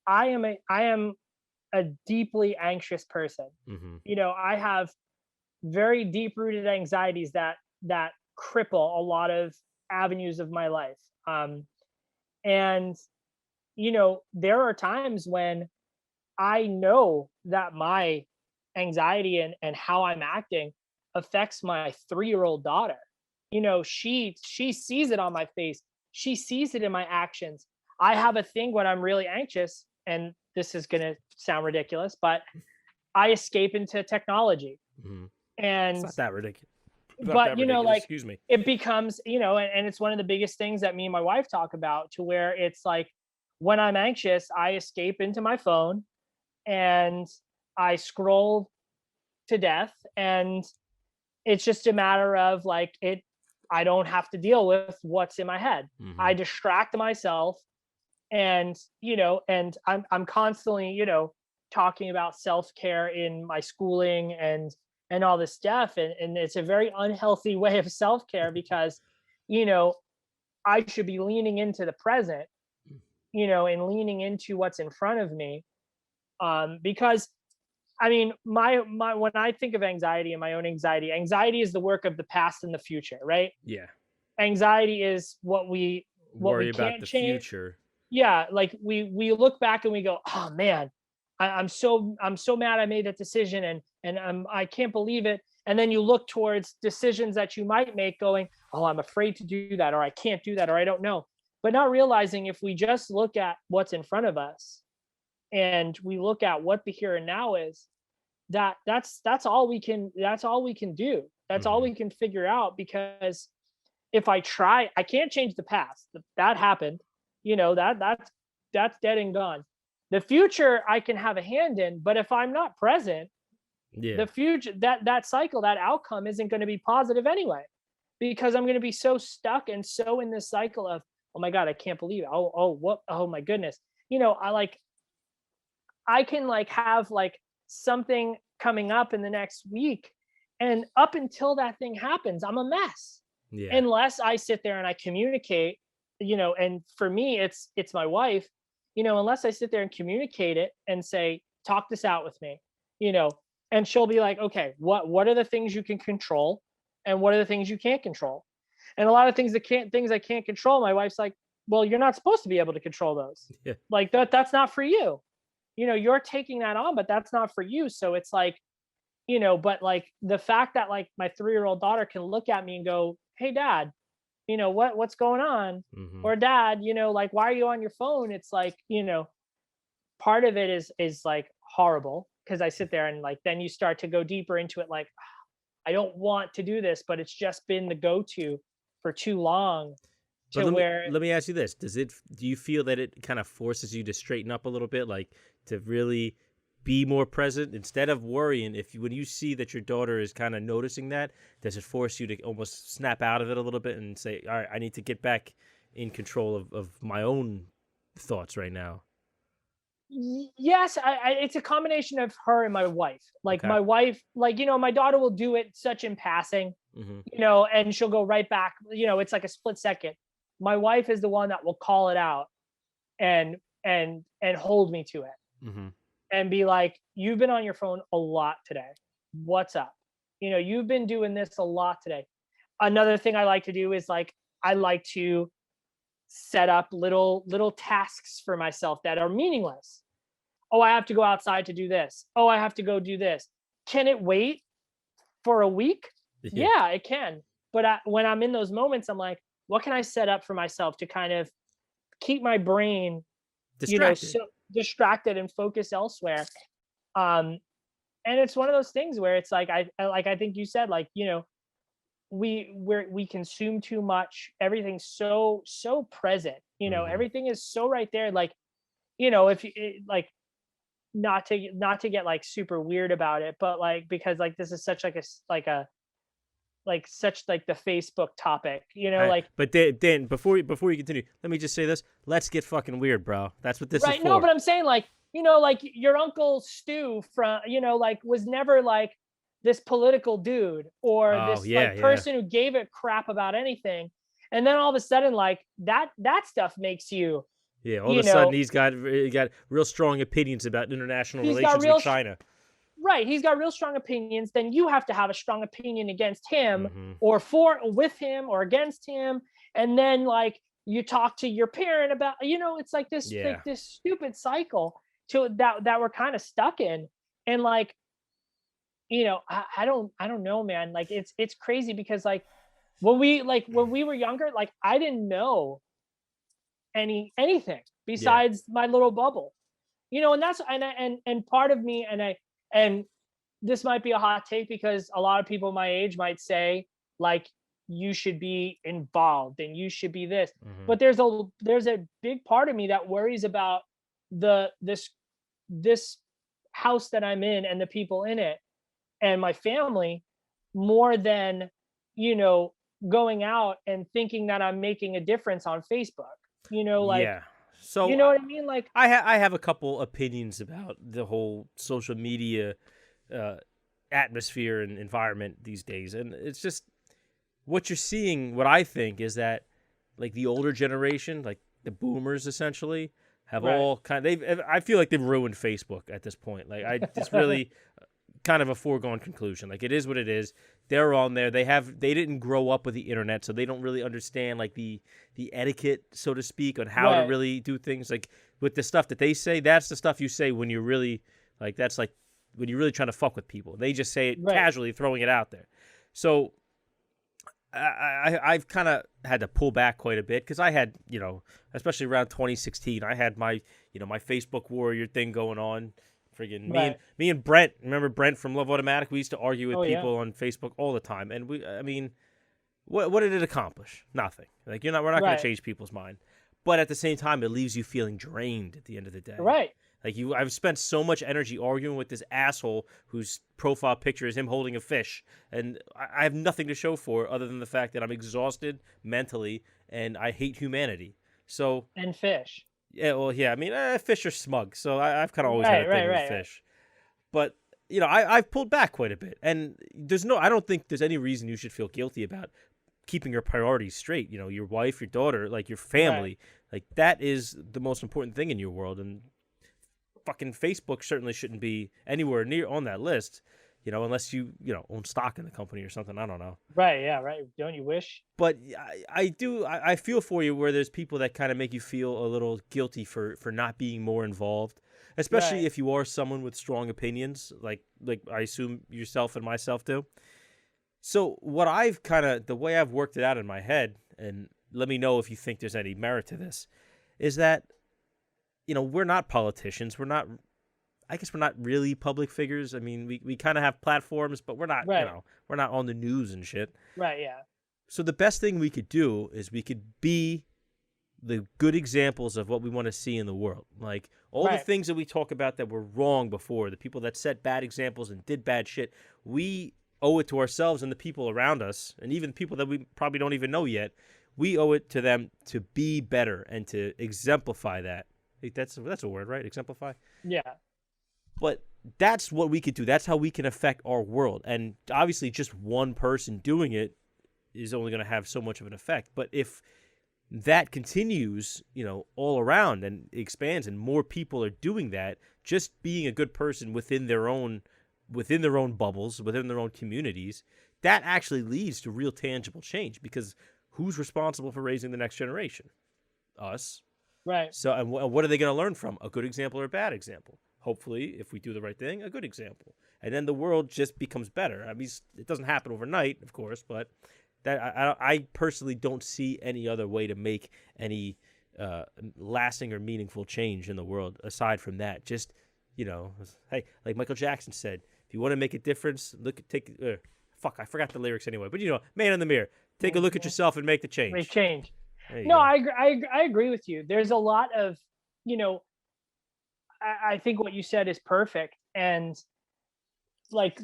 [SPEAKER 3] I am a deeply anxious person.
[SPEAKER 2] Hmm.
[SPEAKER 3] I have very deep rooted anxieties that cripple a lot of avenues of my life. And there are times when I know that my anxiety and how I'm acting affects my 3-year-old daughter. She sees it on my face. She sees it in my actions. I have a thing when I'm really anxious, and this is going to sound ridiculous, but I escape into technology.
[SPEAKER 2] Hmm. It's
[SPEAKER 3] And
[SPEAKER 2] not that ridiculous. Not
[SPEAKER 3] but
[SPEAKER 2] that ridiculous.
[SPEAKER 3] like,
[SPEAKER 2] Excuse me.
[SPEAKER 3] it becomes, and it's one of the biggest things that me and my wife talk about, to where it's like, when I'm anxious, I escape into my phone and I scroll to death, and it's just a matter of like, I don't have to deal with what's in my head. I
[SPEAKER 2] Hmm.
[SPEAKER 3] distract myself, and I'm constantly, talking about self-care in my schooling and all this stuff, and it's a very unhealthy way of self-care, because you know I should be leaning into the present, and leaning into what's in front of me, because I mean, my when I think of anxiety and my own anxiety is the work of the past and the future, right?
[SPEAKER 2] Yeah.
[SPEAKER 3] Anxiety is what we
[SPEAKER 2] Worry about
[SPEAKER 3] can't
[SPEAKER 2] the
[SPEAKER 3] change.
[SPEAKER 2] future.
[SPEAKER 3] Yeah, like, we look back and we go, oh man, I'm so mad I made that decision, and I can't believe it. And then you look towards decisions that you might make, going, oh, I'm afraid to do that, or I can't do that, or I don't know. But not realizing, if we just look at what's in front of us, and we look at what the here and now is, that's all we can do. That's all
[SPEAKER 2] Hmm.
[SPEAKER 3] we can figure out, because if I try, I can't change the past. That happened. That's dead and gone. The future I can have a hand in, but if I'm not present,
[SPEAKER 2] Yeah.
[SPEAKER 3] the future, that cycle, that outcome isn't going to be positive anyway, because I'm going to be so stuck and so in this cycle of, oh my god, I can't believe it. Oh, what? Oh my goodness. I can like have like something coming up in the next week, and up until that thing happens, I'm a mess,
[SPEAKER 2] Yeah.
[SPEAKER 3] unless I sit there and I communicate. And for me, it's my wife. Unless I sit there and communicate it and say, talk this out with me, you know And she'll be like, okay, what are the things you can control, and what are the things you can't control? And a lot of things I can't control, my wife's like, well, you're not supposed to be able to control those.
[SPEAKER 2] Yeah.
[SPEAKER 3] Like that's not for you. You're taking that on, but that's not for you. So it's like, but like the fact that like my 3-year-old daughter can look at me and go, hey dad, what's going on?
[SPEAKER 2] Hmm.
[SPEAKER 3] Or dad, like, why are you on your phone? It's like, part of it is like horrible, because I sit there and like then you start to go deeper into it, like, I don't want to do this, but it's just been the go-to for too long,
[SPEAKER 2] But
[SPEAKER 3] to where
[SPEAKER 2] let me ask you this: do you feel that it kind of forces you to straighten up a little bit, like to really be more present instead of worrying? When you see that your daughter is kind of noticing that, does it force you to almost snap out of it a little bit and say, all right, I need to get back in control of my own thoughts right now?
[SPEAKER 3] yes, it's a combination of her and my wife. Like
[SPEAKER 2] Okay.
[SPEAKER 3] my wife, like, my daughter will do it such in passing,
[SPEAKER 2] Hmm.
[SPEAKER 3] and she'll go right back, it's like a split second. My wife is the one that will call it out and hold me to it
[SPEAKER 2] Hmm.
[SPEAKER 3] and be like, you've been on your phone a lot today. What's up? You've been doing this a lot today. Another thing I like to do is like, I like to set up little tasks for myself that are meaningless. Oh, I have to go outside to do this. Oh, I have to go do this. Can it wait for a week?
[SPEAKER 2] Yeah.
[SPEAKER 3] Yeah, it can. But when I'm in those moments, I'm like, what can I set up for myself to kind of keep my brain,
[SPEAKER 2] Distracted.
[SPEAKER 3] so distracted and focus elsewhere? Um, and it's one of those things where it's like I think you said, like, we consume too much. Everything's so present.
[SPEAKER 2] Hmm.
[SPEAKER 3] Everything is so right there. Like, if you like, not to get like super weird about it, but like, because like this is such like such like the Facebook topic, like,
[SPEAKER 2] But Dan, before you continue, let me just say this: let's get fucking weird, bro. That's what this is
[SPEAKER 3] right. No,
[SPEAKER 2] for.
[SPEAKER 3] but I'm saying, like, like your uncle Stu from, like, was never like this political dude or
[SPEAKER 2] Oh
[SPEAKER 3] this
[SPEAKER 2] yeah,
[SPEAKER 3] like
[SPEAKER 2] yeah.
[SPEAKER 3] person who gave a crap about anything. And then all of a sudden, like, that stuff makes you,
[SPEAKER 2] Yeah, all of
[SPEAKER 3] you
[SPEAKER 2] a sudden
[SPEAKER 3] know,
[SPEAKER 2] he got real strong opinions about international
[SPEAKER 3] he's got
[SPEAKER 2] relations with
[SPEAKER 3] real
[SPEAKER 2] China.
[SPEAKER 3] right, he's got real strong opinions. Then you have to have a strong opinion against him,
[SPEAKER 2] Hmm.
[SPEAKER 3] or for with him or against him. And then like you talk to your parent about, it's like
[SPEAKER 2] Yeah,
[SPEAKER 3] this stupid cycle to that we're kind of stuck in. And like, I don't know, man. Like it's crazy, because like when we were younger, like I didn't know anything
[SPEAKER 2] yeah.
[SPEAKER 3] besides my little bubble. And that's and part of me, and this might be a hot take, because a lot of people my age might say, like, you should be involved and you should be this.
[SPEAKER 2] Hmm.
[SPEAKER 3] But there's a big part of me that worries about this house that I'm in and the people in it and my family, more than, you know going out and thinking that I'm making a difference on Facebook. Like,
[SPEAKER 2] Yeah. So
[SPEAKER 3] what I mean? Like,
[SPEAKER 2] I have a couple opinions about the whole social media uh, atmosphere and environment these days, and it's just what you're seeing. What I think is that like the older generation, like the boomers, essentially have
[SPEAKER 3] right.
[SPEAKER 2] all kind. They've I feel like they've ruined Facebook at this point. Like it's really kind of a foregone conclusion. Like it is what it is. They're on there. They didn't grow up with the internet, so they don't really understand like the etiquette, so to speak, on how to
[SPEAKER 3] Right.
[SPEAKER 2] really do things. Like with the stuff that they say, that's the stuff you say when you're really that's like when you're really trying to fuck with people. They just say it
[SPEAKER 3] Right.
[SPEAKER 2] casually, throwing it out there. So I've kind of had to pull back quite a bit because I had, especially around 2016, I had my, my Facebook warrior thing going on. Friggin'
[SPEAKER 3] Right.
[SPEAKER 2] me and Brent, remember Brent from Love Automatic? We used to argue with
[SPEAKER 3] Oh yeah.
[SPEAKER 2] people on Facebook all the time, and I mean, what did it accomplish? Nothing. Like we're not going to
[SPEAKER 3] Right.
[SPEAKER 2] change people's mind, but at the same time, it leaves you feeling drained at the end of the day.
[SPEAKER 3] Right.
[SPEAKER 2] Like I've spent so much energy arguing with this asshole whose profile picture is him holding a fish, and I have nothing to show for it other than the fact that I'm exhausted mentally and I hate humanity. So
[SPEAKER 3] And fish.
[SPEAKER 2] yeah, well, yeah. I mean, fish are smug, so I've kind of always had
[SPEAKER 3] Right.
[SPEAKER 2] a
[SPEAKER 3] Right.
[SPEAKER 2] thing with
[SPEAKER 3] Right. Right.
[SPEAKER 2] fish. But I've pulled back quite a bit, and I don't think there's any reason you should feel guilty about keeping your priorities straight. Your wife, your daughter, like your
[SPEAKER 3] Right.
[SPEAKER 2] family, like that is the most important thing in your world, and fucking Facebook certainly shouldn't be anywhere near on that list, unless you own stock in the company or something. I don't know.
[SPEAKER 3] Right. Yeah. Right. Don't you wish?
[SPEAKER 2] But I feel for you where there's people that kind of make you feel a little guilty for not being more involved, especially
[SPEAKER 3] Right.
[SPEAKER 2] if you are someone with strong opinions, like I assume yourself and myself do. So the way I've worked it out in my head, and let me know if you think there's any merit to this, is that, we're not politicians. I guess we're not really public figures. I mean, we kind of have platforms, but we're not,
[SPEAKER 3] Right.
[SPEAKER 2] we're not on the news and shit.
[SPEAKER 3] Right. Yeah.
[SPEAKER 2] So the best thing we could do is we could be the good examples of what we want to see in the world. Like all the
[SPEAKER 3] Right.
[SPEAKER 2] things that we talk about that were wrong before, the people that set bad examples and did bad shit, we owe it to ourselves and the people around us, and even people that we probably don't even know yet. We owe it to them to be better and to exemplify that. That's a word, right? Exemplify?
[SPEAKER 3] Yeah.
[SPEAKER 2] But that's what we could do. That's how we can affect our world. And obviously just one person doing it is only going to have so much of an effect. But if that continues, all around and expands and more people are doing that, just being a good person within their own bubbles, within their own communities, that actually leads to real tangible change, because who's responsible for raising the next generation? Us.
[SPEAKER 3] Right.
[SPEAKER 2] So, and what are they going to learn from? A good example or a bad example? Hopefully, if we do the right thing, a good example. And then the world just becomes better. I mean, it doesn't happen overnight, of course, but that I personally don't see any other way to make any lasting or meaningful change in the world aside from that. Just, hey, like Michael Jackson said, if you want to make a difference, I forgot the lyrics anyway, but man in the mirror, take a look at yourself and make the change.
[SPEAKER 3] Make change.
[SPEAKER 2] There you
[SPEAKER 3] No,
[SPEAKER 2] go.
[SPEAKER 3] I agree with you. There's a lot of, I think what you said is perfect. And like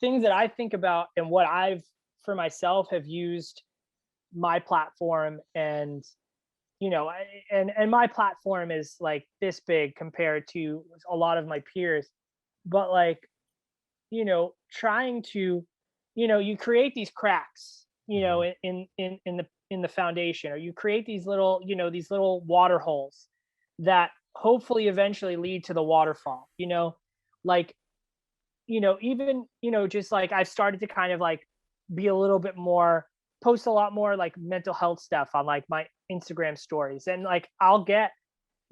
[SPEAKER 3] things that I think about and what I've for myself have used my platform, and and my platform is like this big compared to a lot of my peers, but like trying to you create these cracks
[SPEAKER 2] Mhm.
[SPEAKER 3] in the foundation, or you create these little these little water holes that hopefully eventually lead to the waterfall, like even just like I've started to kind of like be a little bit more, post a lot more like mental health stuff on like my Instagram stories, and like I'll get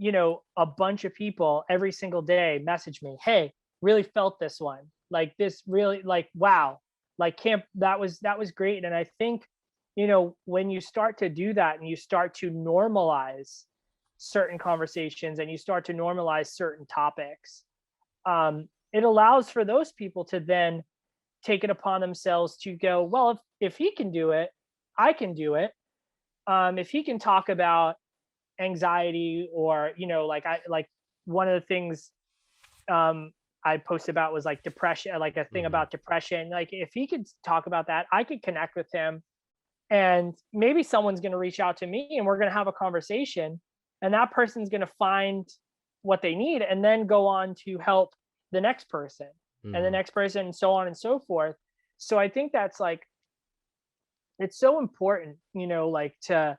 [SPEAKER 3] a bunch of people every single day message me, hey, really felt this one, like this really, like wow, like camp, that was great. And I think when you start to do that and you start to normalize certain conversations and you start to normalize certain topics, it allows for those people to then take it upon themselves to go, well, if he can do it, I can do it. If he can talk about anxiety, or like I like one of the things I posted about was like depression, like a thing
[SPEAKER 2] Mhm.
[SPEAKER 3] about depression. Like if he could talk about that, I could connect with him, and maybe someone's going to reach out to me and we're going to have a conversation, and that person's going to find what they need and then go on to help the next person and the
[SPEAKER 2] Mhm.
[SPEAKER 3] next person, and so on and so forth. So I think that's like, it's so important, like to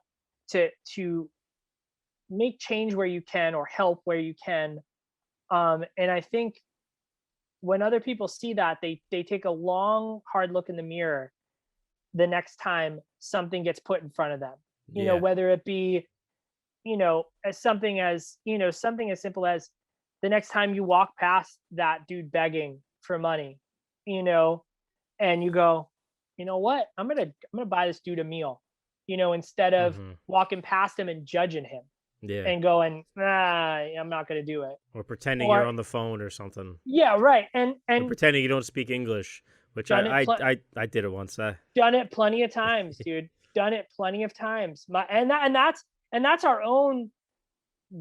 [SPEAKER 3] make change where you can or help where you can. And I think when other people see that, they take a long hard look in the mirror the next time something gets put in front of them,
[SPEAKER 2] Yeah.
[SPEAKER 3] whether it be as something as simple as the next time you walk past that dude begging for money, you know and you go, you know what, I'm gonna buy this dude a meal, instead of
[SPEAKER 2] Mhm.
[SPEAKER 3] walking past him and judging him
[SPEAKER 2] Yeah.
[SPEAKER 3] and going, I'm not gonna do it.
[SPEAKER 2] Or pretending you're
[SPEAKER 3] Or
[SPEAKER 2] on the phone or something.
[SPEAKER 3] yeah, right. and
[SPEAKER 2] Or
[SPEAKER 3] and
[SPEAKER 2] pretending you don't speak English, which
[SPEAKER 3] done it
[SPEAKER 2] I did it once.
[SPEAKER 3] done it plenty of times, dude. Done it plenty of times. And that's our own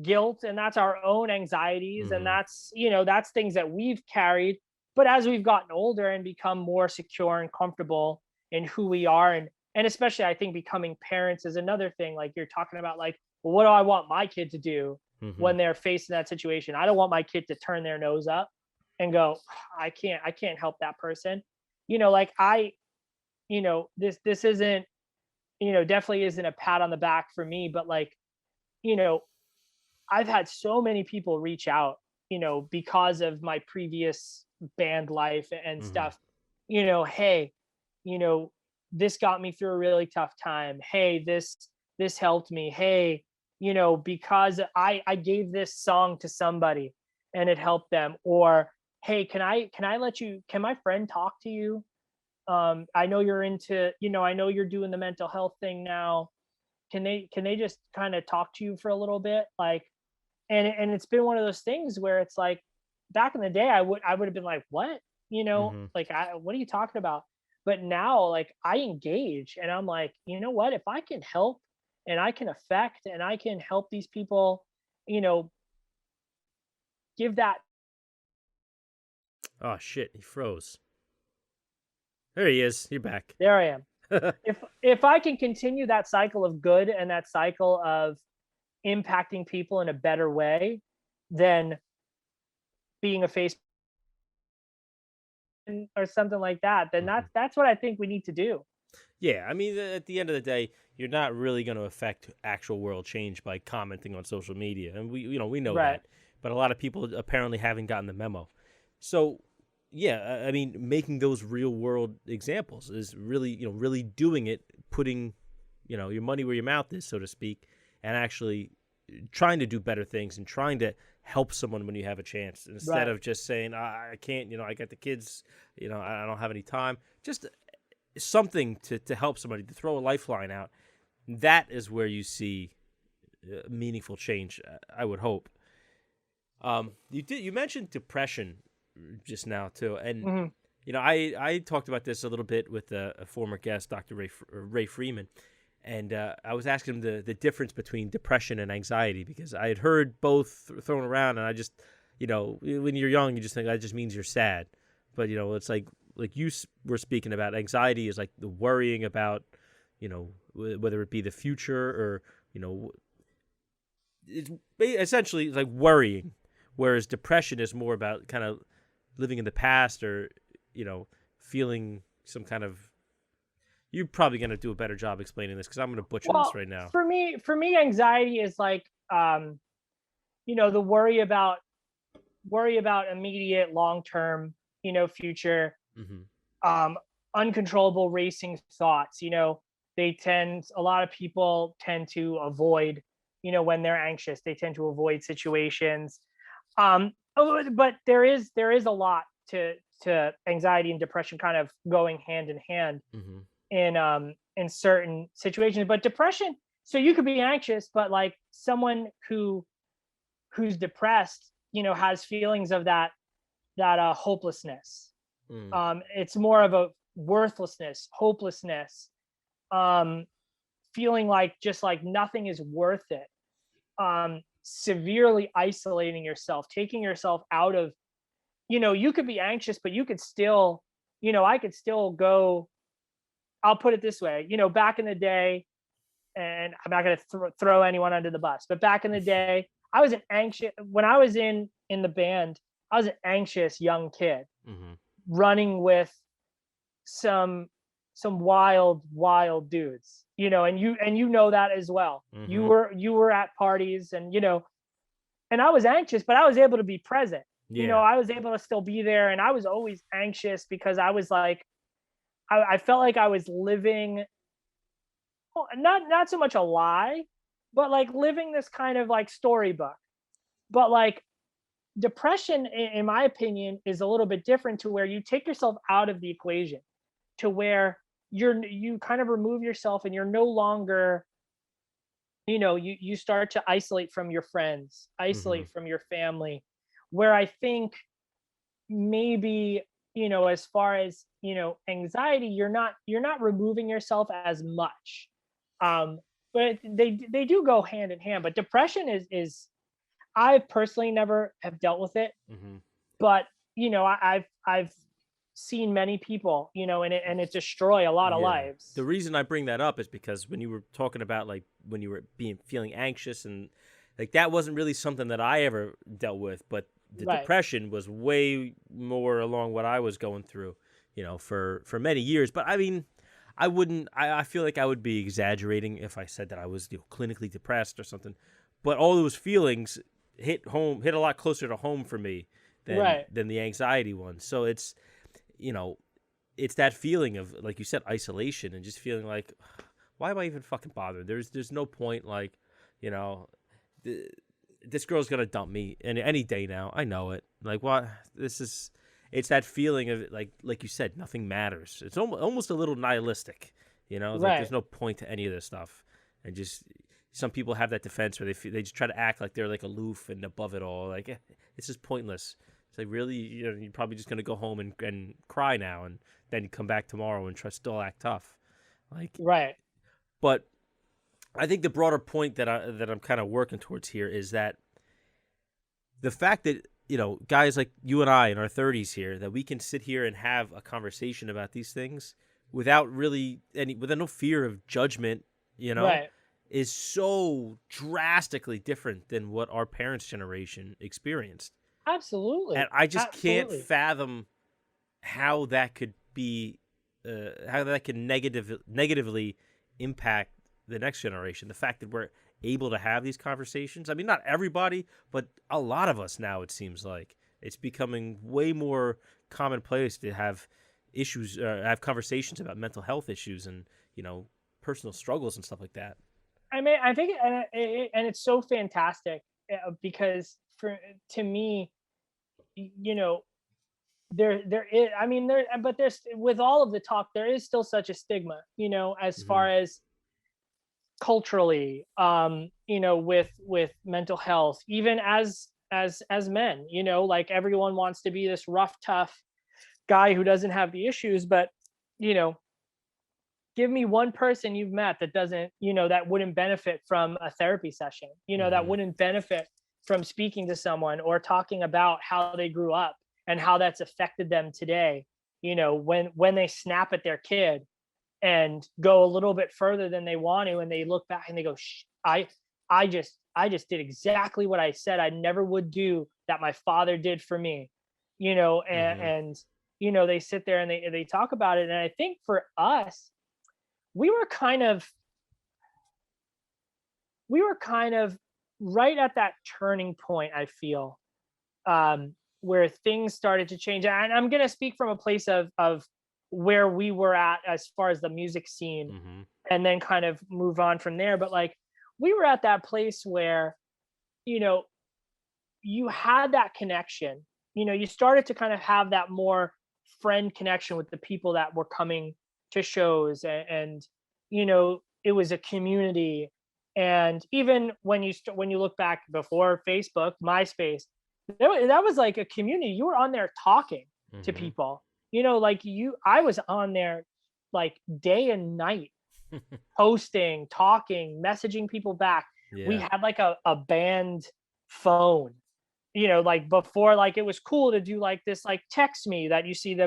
[SPEAKER 3] guilt, and that's our own anxieties, and
[SPEAKER 2] Mhm.
[SPEAKER 3] that's things that we've carried. But as we've gotten older and become more secure and comfortable in who we are, and especially I think becoming parents is another thing. Like you're talking about, like, well, what do I want my kid to do
[SPEAKER 2] Mhm.
[SPEAKER 3] when they're facing that situation? I don't want my kid to turn their nose up and go, I can't help that person. Like this isn't, definitely isn't a pat on the back for me, but like, you know I've had so many people reach out, because of my previous band life and
[SPEAKER 2] Mhm.
[SPEAKER 3] stuff, hey, this got me through a really tough time. Hey, this helped me. Hey, because I gave this song to somebody and it helped them. Or hey, can my friend talk to you? I know you're I know you're doing the mental health thing now. Can they just kind of talk to you for a little bit? Like, and it's been one of those things where it's like, back in the day I would have been like, what?
[SPEAKER 2] Mhm.
[SPEAKER 3] Like, what are you talking about? But now, like, I engage and I'm like, you know what? If I can help and I can affect and I can help these people, you know, give that.
[SPEAKER 2] Oh shit, he froze. There he is. You're back.
[SPEAKER 3] There I am. If I can continue that cycle of good and that cycle of impacting people in a better way, then being a face or something like that, then
[SPEAKER 2] Mhm.
[SPEAKER 3] that's what I think we need to do.
[SPEAKER 2] Yeah, I mean, at the end of the day, you're not really going to affect actual world change by commenting on social media, and we know
[SPEAKER 3] Right.
[SPEAKER 2] that. But a lot of people apparently haven't gotten the memo. So, yeah, I mean, making those real world examples is really, really doing it, putting, your money where your mouth is, so to speak, and actually trying to do better things and trying to help someone when you have a chance instead
[SPEAKER 3] Right.
[SPEAKER 2] of just saying, I can't, I got the kids, I don't have any time. Just something to help somebody, to throw a lifeline out. That is where you see meaningful change, I would hope. You mentioned depression just now too, and
[SPEAKER 3] Mhm.
[SPEAKER 2] I talked about this a little bit with a former guest, Dr. Ray Freeman, and I was asking him the difference between depression and anxiety, because I had heard both thrown around, and I just, when you're young, you just think that just means you're sad, but it's like you were speaking about, anxiety is like the worrying about, whether it be the future or, it's essentially like worrying, whereas depression is more about kind of living in the past, or feeling some kind of. You're probably going to do a better job explaining this because I'm going to butcher this
[SPEAKER 3] Well,
[SPEAKER 2] right now.
[SPEAKER 3] for me, anxiety is like, the worry about immediate, long term, future,
[SPEAKER 2] Hmm.
[SPEAKER 3] um, uncontrollable racing thoughts. A lot of people tend to avoid, when they're anxious, they tend to avoid situations. But there is a lot to anxiety and depression kind of going hand in hand
[SPEAKER 2] Hmm.
[SPEAKER 3] in certain situations. But depression, so you could be anxious, but like someone who's depressed, has feelings of that hopelessness.
[SPEAKER 2] Mm.
[SPEAKER 3] It's more of a worthlessness, hopelessness, um, feeling like just like nothing is worth it. Severely isolating yourself, taking yourself out of, you could be anxious, but you could still, I could still go. I'll put it this way, back in the day, and I'm not going to throw anyone under the bus, but back in the day, I was an anxious when I was in the band. I was an anxious young kid
[SPEAKER 2] Hmm.
[SPEAKER 3] running with some wild dudes, and you know that as well. You
[SPEAKER 2] Hmm.
[SPEAKER 3] were you were at parties, and I was anxious, but I was able to be present.
[SPEAKER 2] Yeah.
[SPEAKER 3] I was able to still be there, and I was always anxious because I was like, I felt like I was living, well, not so much a lie, but like living this kind of like storybook. But like depression, in my opinion, is a little bit different, to where you take yourself out of the equation, to where you kind of remove yourself and you're no longer, you start to isolate from your friends,
[SPEAKER 2] Hmm.
[SPEAKER 3] isolate from your family, where I think maybe, as far as, anxiety, you're not removing yourself as much. um but they do go hand in hand. But depression is I personally never have dealt with it,
[SPEAKER 2] Hmm.
[SPEAKER 3] but I've seen many people, and it destroy a lot of
[SPEAKER 2] Yeah. The
[SPEAKER 3] lives.
[SPEAKER 2] reason I bring that up is because when you were talking about, like, when you were feeling anxious, and like that wasn't really something that I ever dealt with, but the
[SPEAKER 3] Right.
[SPEAKER 2] depression was way more along what I was going through, for many years. But I mean, I wouldn't. I feel like I would be exaggerating if I said that I was, clinically depressed or something. But all those feelings, hit a lot closer to home for me
[SPEAKER 3] Right.
[SPEAKER 2] than the anxiety one. So it's, it's that feeling of, like you said, isolation, and just feeling like, why am I even fucking bothered? There's no point. Like, you know, this girl's gonna dump me any day now. I know it. Like, what? It's that feeling of, like you said, nothing matters. It's almost a little nihilistic. It's like
[SPEAKER 3] Right.
[SPEAKER 2] there's no point to any of this stuff, and just some people have that defense where they just try to act like they're like aloof and above it all. Like, it's just pointless. It's like, really, you're probably just gonna go home and cry now, and then you come back tomorrow and try still act tough. Like,
[SPEAKER 3] Right.
[SPEAKER 2] but I think the broader point that I'm kind of working towards here is that the fact that, guys like you and I in our 30s here, that we can sit here and have a conversation about these things without really with no fear of judgment,
[SPEAKER 3] Right.
[SPEAKER 2] is so drastically different than what our parents' generation experienced.
[SPEAKER 3] Absolutely.
[SPEAKER 2] And I just can't
[SPEAKER 3] Absolutely.
[SPEAKER 2] fathom how that could be, how that can negatively impact the next generation. The fact that we're able to have these conversations. I mean, not everybody, but a lot of us now, it seems like it's becoming way more commonplace to have issues, have conversations about mental health issues and, personal struggles and stuff like that.
[SPEAKER 3] I mean, I think, and it's so fantastic because to me, there is, I mean, but there's, with all of the talk, there is still such a stigma, as far as culturally, with mental health, even as men, like everyone wants to be this rough, tough guy who doesn't have the issues, but give me one person you've met that doesn't, that wouldn't benefit from a therapy session, that wouldn't benefit from speaking to someone or talking about how they grew up and how that's affected them today, when they snap at their kid and go a little bit further than they want to, and they look back and they go, I just did exactly what I said I never would do, that my father did for me, and they sit there and they talk about it. And I think for us, we were kind of right at that turning point, I feel, where things started to change. And I'm going to speak from a place of where we were at as far as the music scene, and then kind of move on from there. But like, we were at that place where, you had that connection, you started to kind of have that more friend connection with the people that were coming to shows, and it was a community. And even when you look back before Facebook, MySpace, that was like a community. You were on there talking to people, like I was on there like day and night, posting, talking, messaging people back.
[SPEAKER 2] Yeah.
[SPEAKER 3] We had like a band phone, like before, like it was cool to do like this, like text me, that you see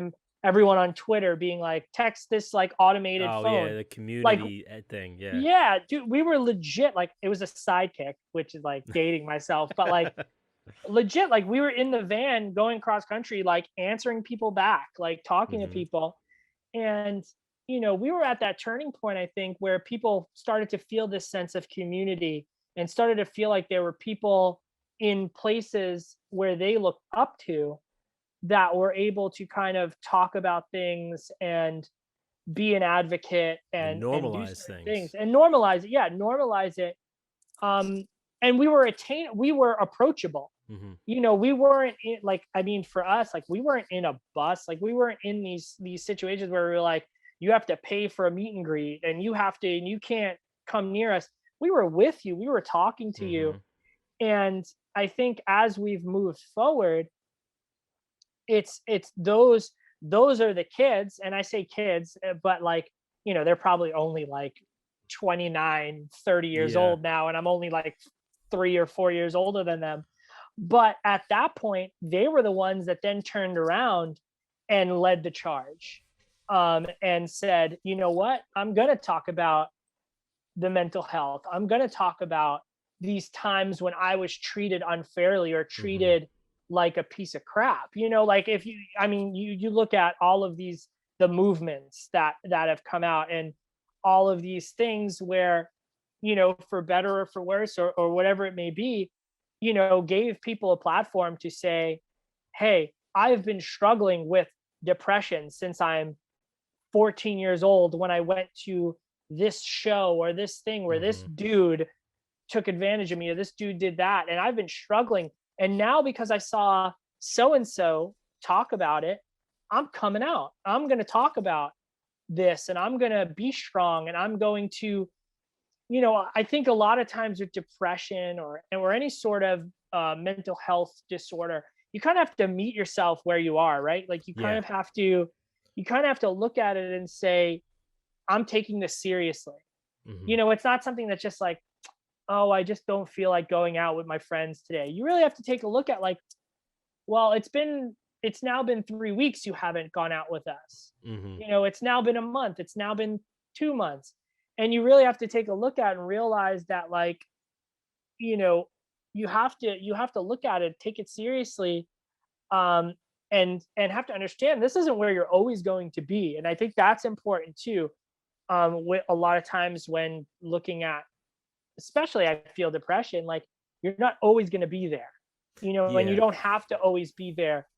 [SPEAKER 3] everyone on Twitter being like, text this like automated phone.
[SPEAKER 2] Yeah, the community thing. Yeah.
[SPEAKER 3] Yeah, dude, we were legit, like it was a sidekick, which is like dating myself, but like legit, like we were in the van going cross country, like answering people back, like talking to people. And we were at that turning point, I think, where people started to feel this sense of community and started to feel like there were people in places where they looked up to that were able to kind of talk about things and be an advocate and
[SPEAKER 2] normalize
[SPEAKER 3] do
[SPEAKER 2] things
[SPEAKER 3] and normalize it. Yeah, normalize it. And we were approachable. We weren't in, like, I mean, for us, like we weren't in a bus, like we weren't in these situations where we were like, you have to pay for a meet and greet and you can't come near us. We were with you, we were talking to you. And I think as we've moved forward, it's those are the kids, and I say kids, but like, they're probably only like 29, 30 years old now, and I'm only like 3 or 4 years older than them. But at that point, they were the ones that then turned around and led the charge, and said, you know what, I'm going to talk about the mental health. I'm going to talk about these times when I was treated unfairly or treated like a piece of crap. Like if you look at all of the movements that have come out, and all of these things where, for better or for worse, or whatever it may be, gave people a platform to say, hey, I've been struggling with depression since I'm 14 years old, when I went to this show or this thing where this dude took advantage of me, or this dude did that, and I've been struggling. And now, because I saw so and so talk about it, I'm coming out. I'm going to talk about this, and I'm going to be strong, and I'm going to, I think a lot of times with depression or any sort of mental health disorder, you kind of have to meet yourself where you are, right? Like you kind of have to look at it and say, I'm taking this seriously. It's not something that's just like, oh, I just don't feel like going out with my friends today. You really have to take a look at, like, well, it's now been 3 weeks you haven't gone out with us. It's now been a month. It's now been 2 months. And you really have to take a look at and realize that, like, you have to look at it, take it seriously, and have to understand this isn't where you're always going to be. And I think that's important too. With a lot of times when looking at, especially I feel depression, like you're not always going to be there, and you don't have to always be there.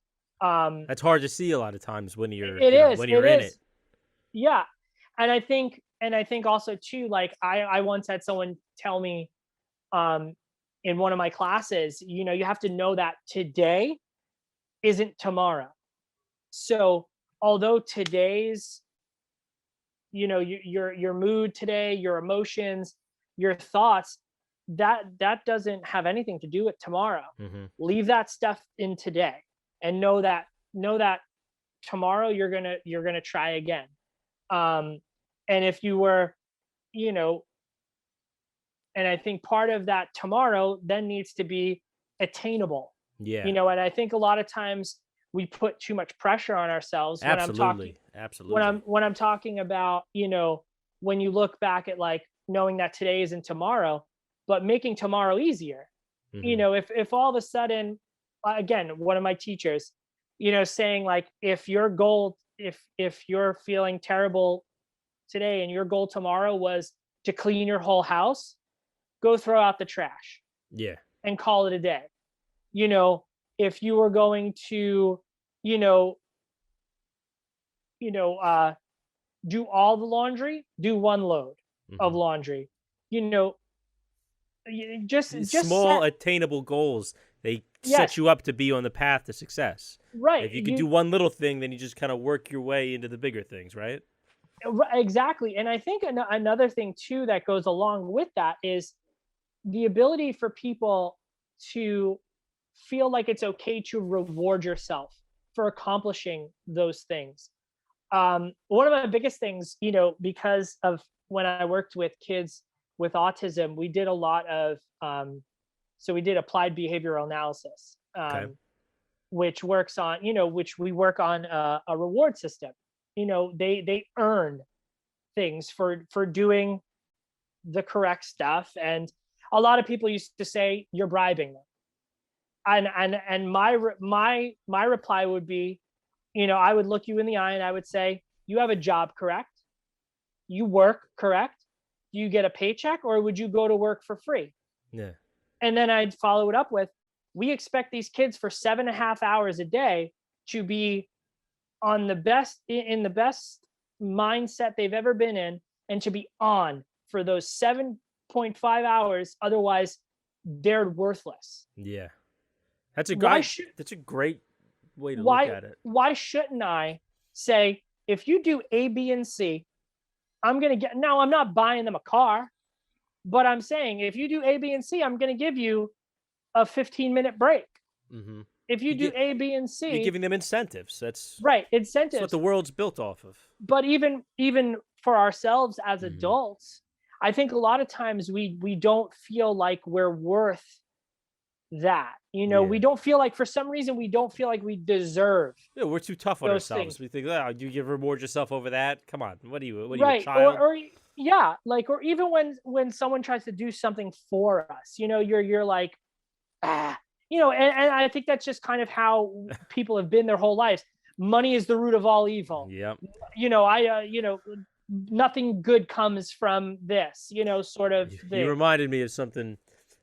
[SPEAKER 2] That's hard to see a lot of times when you're when you're in it.
[SPEAKER 3] Yeah. And I think also too, like I once had someone tell me in one of my classes, you have to know that today isn't tomorrow. So although today's, your mood today, your emotions, your thoughts, that doesn't have anything to do with tomorrow. Leave that stuff in today, and know that tomorrow you're gonna try again. And if you were, and I think part of that tomorrow then needs to be attainable. And I think a lot of times we put too much pressure on ourselves.
[SPEAKER 2] Absolutely.
[SPEAKER 3] When I'm talking about, when you look back at, like, knowing that today isn't tomorrow, but making tomorrow easier. If all of a sudden, again, one of my teachers, saying, like, if your goal, if you're feeling terrible today and your goal tomorrow was to clean your whole house, go throw out the trash. And call it a day. If you were going to, do all the laundry, do one load of laundry. Just
[SPEAKER 2] small attainable goals. They set you up to be on the path to success.
[SPEAKER 3] Right.
[SPEAKER 2] If you can do one little thing, then you just kind of work your way into the bigger things, right?
[SPEAKER 3] Exactly. And I think another thing too that goes along with that is the ability for people to feel like it's okay to reward yourself for accomplishing those things. One of my biggest things, because of when I worked with kids with autism, we did a lot of, so we did applied behavioral analysis, which works on, which we work on a reward system. They earn things for doing the correct stuff. And a lot of people used to say, you're bribing them. And my reply would be, I would look you in the eye and I would say, you have a job, correct? You work, correct? Do you get a paycheck, or would you go to work for free?
[SPEAKER 2] Yeah.
[SPEAKER 3] And then I'd follow it up with, we expect these kids for 7.5 hours a day to be in the best mindset they've ever been in, and to be on for those 7.5 hours. Otherwise, they're worthless.
[SPEAKER 2] Yeah. That's a great way to look at it.
[SPEAKER 3] Why shouldn't I say, if you do A, B, and C, I'm not buying them a car, but I'm saying, if you do A, B, and C, I'm going to give you a 15-minute break. If you do A, B, and C,
[SPEAKER 2] you're giving them incentives. That's
[SPEAKER 3] right. Incentives.
[SPEAKER 2] That's what the world's built off of.
[SPEAKER 3] But even for ourselves as adults, I think a lot of times we don't feel like we're worth that. We don't feel like, for some reason, we don't feel like we deserve.
[SPEAKER 2] Yeah, we're too tough on ourselves.
[SPEAKER 3] Things.
[SPEAKER 2] We think, you reward yourself over that. Come on, what are you,
[SPEAKER 3] right.
[SPEAKER 2] a child?
[SPEAKER 3] Or even when someone tries to do something for us, you're like, and I think that's just kind of how people have been their whole lives. Money is the root of all evil.
[SPEAKER 2] Yep.
[SPEAKER 3] Nothing good comes from this, sort of thing.
[SPEAKER 2] You reminded me of something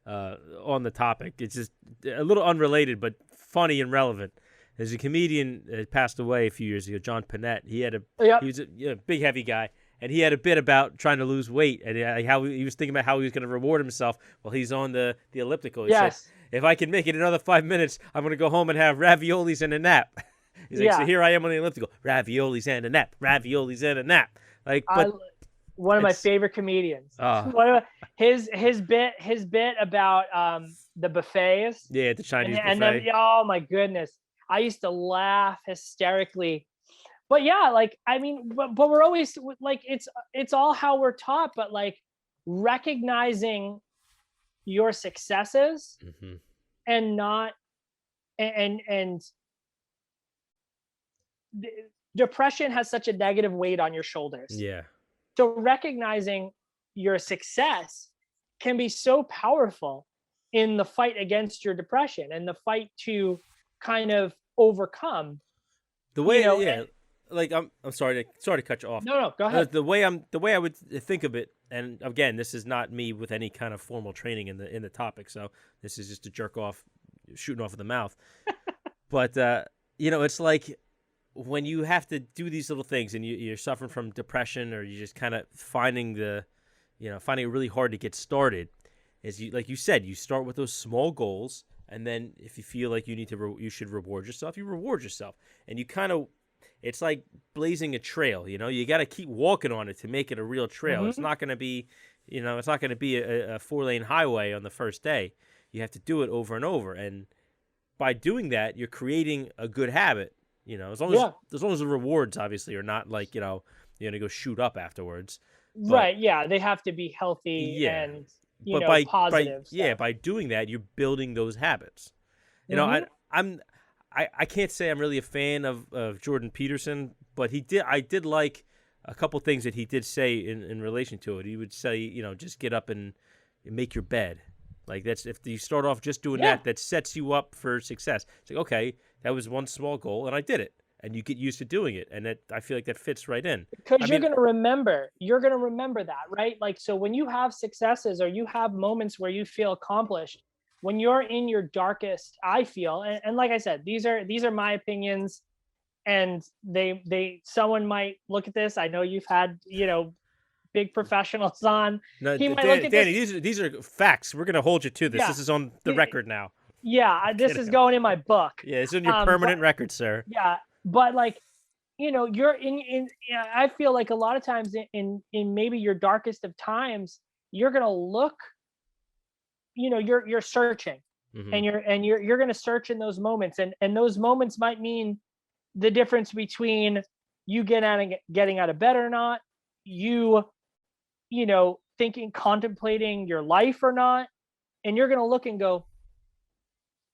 [SPEAKER 2] on the topic. It's just a little unrelated, but funny and relevant. There's a comedian that passed away a few years ago, John Panette. He was a big, heavy guy, and he had a bit about trying to lose weight and how he was thinking about how he was going to reward himself while he's on the elliptical. He said, if I can make it another 5 minutes, I'm going to go home and have raviolis and a nap. He's like, so here I am on the elliptical, raviolis and a nap, raviolis and a nap. Like, but
[SPEAKER 3] one of my favorite comedians. His bit about the buffets.
[SPEAKER 2] Yeah, the Chinese buffet.
[SPEAKER 3] And then, oh my goodness, I used to laugh hysterically. But yeah, like, I mean, but we're always like, it's all how we're taught, but like recognizing your successes and not, and depression has such a negative weight on your shoulders.
[SPEAKER 2] Yeah.
[SPEAKER 3] So recognizing your success can be so powerful in the fight against your depression and the fight to kind of overcome
[SPEAKER 2] the way, like I'm sorry to cut you off.
[SPEAKER 3] No, go ahead.
[SPEAKER 2] The way I would think of it, and again, this is not me with any kind of formal training in the topic, so this is just a jerk off, shooting off of the mouth. But it's like when you have to do these little things and you're suffering from depression, or you're just kind of finding it really hard to get started, is like you said, you start with those small goals, and then if you feel like you need to, you should reward yourself, you reward yourself, and you kind of, it's like blazing a trail. You got to keep walking on it to make it a real trail. It's not going to be, it's not going to be a 4-lane highway on the first day. You have to do it over and over, and by doing that, you're creating a good habit. As long as the rewards obviously are not like, you're gonna go shoot up afterwards.
[SPEAKER 3] Right. Yeah. They have to be healthy and positive.
[SPEAKER 2] By doing that, you're building those habits. I can't say I'm really a fan of Jordan Peterson, but I did like a couple things that he did say in relation to it. He would say, just get up and make your bed. Like, that's, if you start off just doing that sets you up for success. It's like, okay, that was one small goal and I did it. And you get used to doing it. And I feel like that fits right in.
[SPEAKER 3] Because you're going to remember that, right? Like, so when you have successes or you have moments where you feel accomplished, when you're in your darkest, I feel, and like I said, these are my opinions, and someone might look at this. I know you've had, big professionals on.
[SPEAKER 2] No,
[SPEAKER 3] he might look at
[SPEAKER 2] Danny,
[SPEAKER 3] this.
[SPEAKER 2] these are facts. We're going to hold you to this.
[SPEAKER 3] Yeah.
[SPEAKER 2] This is on the record now.
[SPEAKER 3] Yeah, this is going in my book.
[SPEAKER 2] Yeah, it's on your permanent record, sir.
[SPEAKER 3] Yeah, but like, you're in. I feel like a lot of times in maybe your darkest of times, you're gonna look. You're searching, and you're gonna search in those moments, and those moments might mean the difference between you getting out of bed or not, contemplating your life or not, and you're gonna look and go,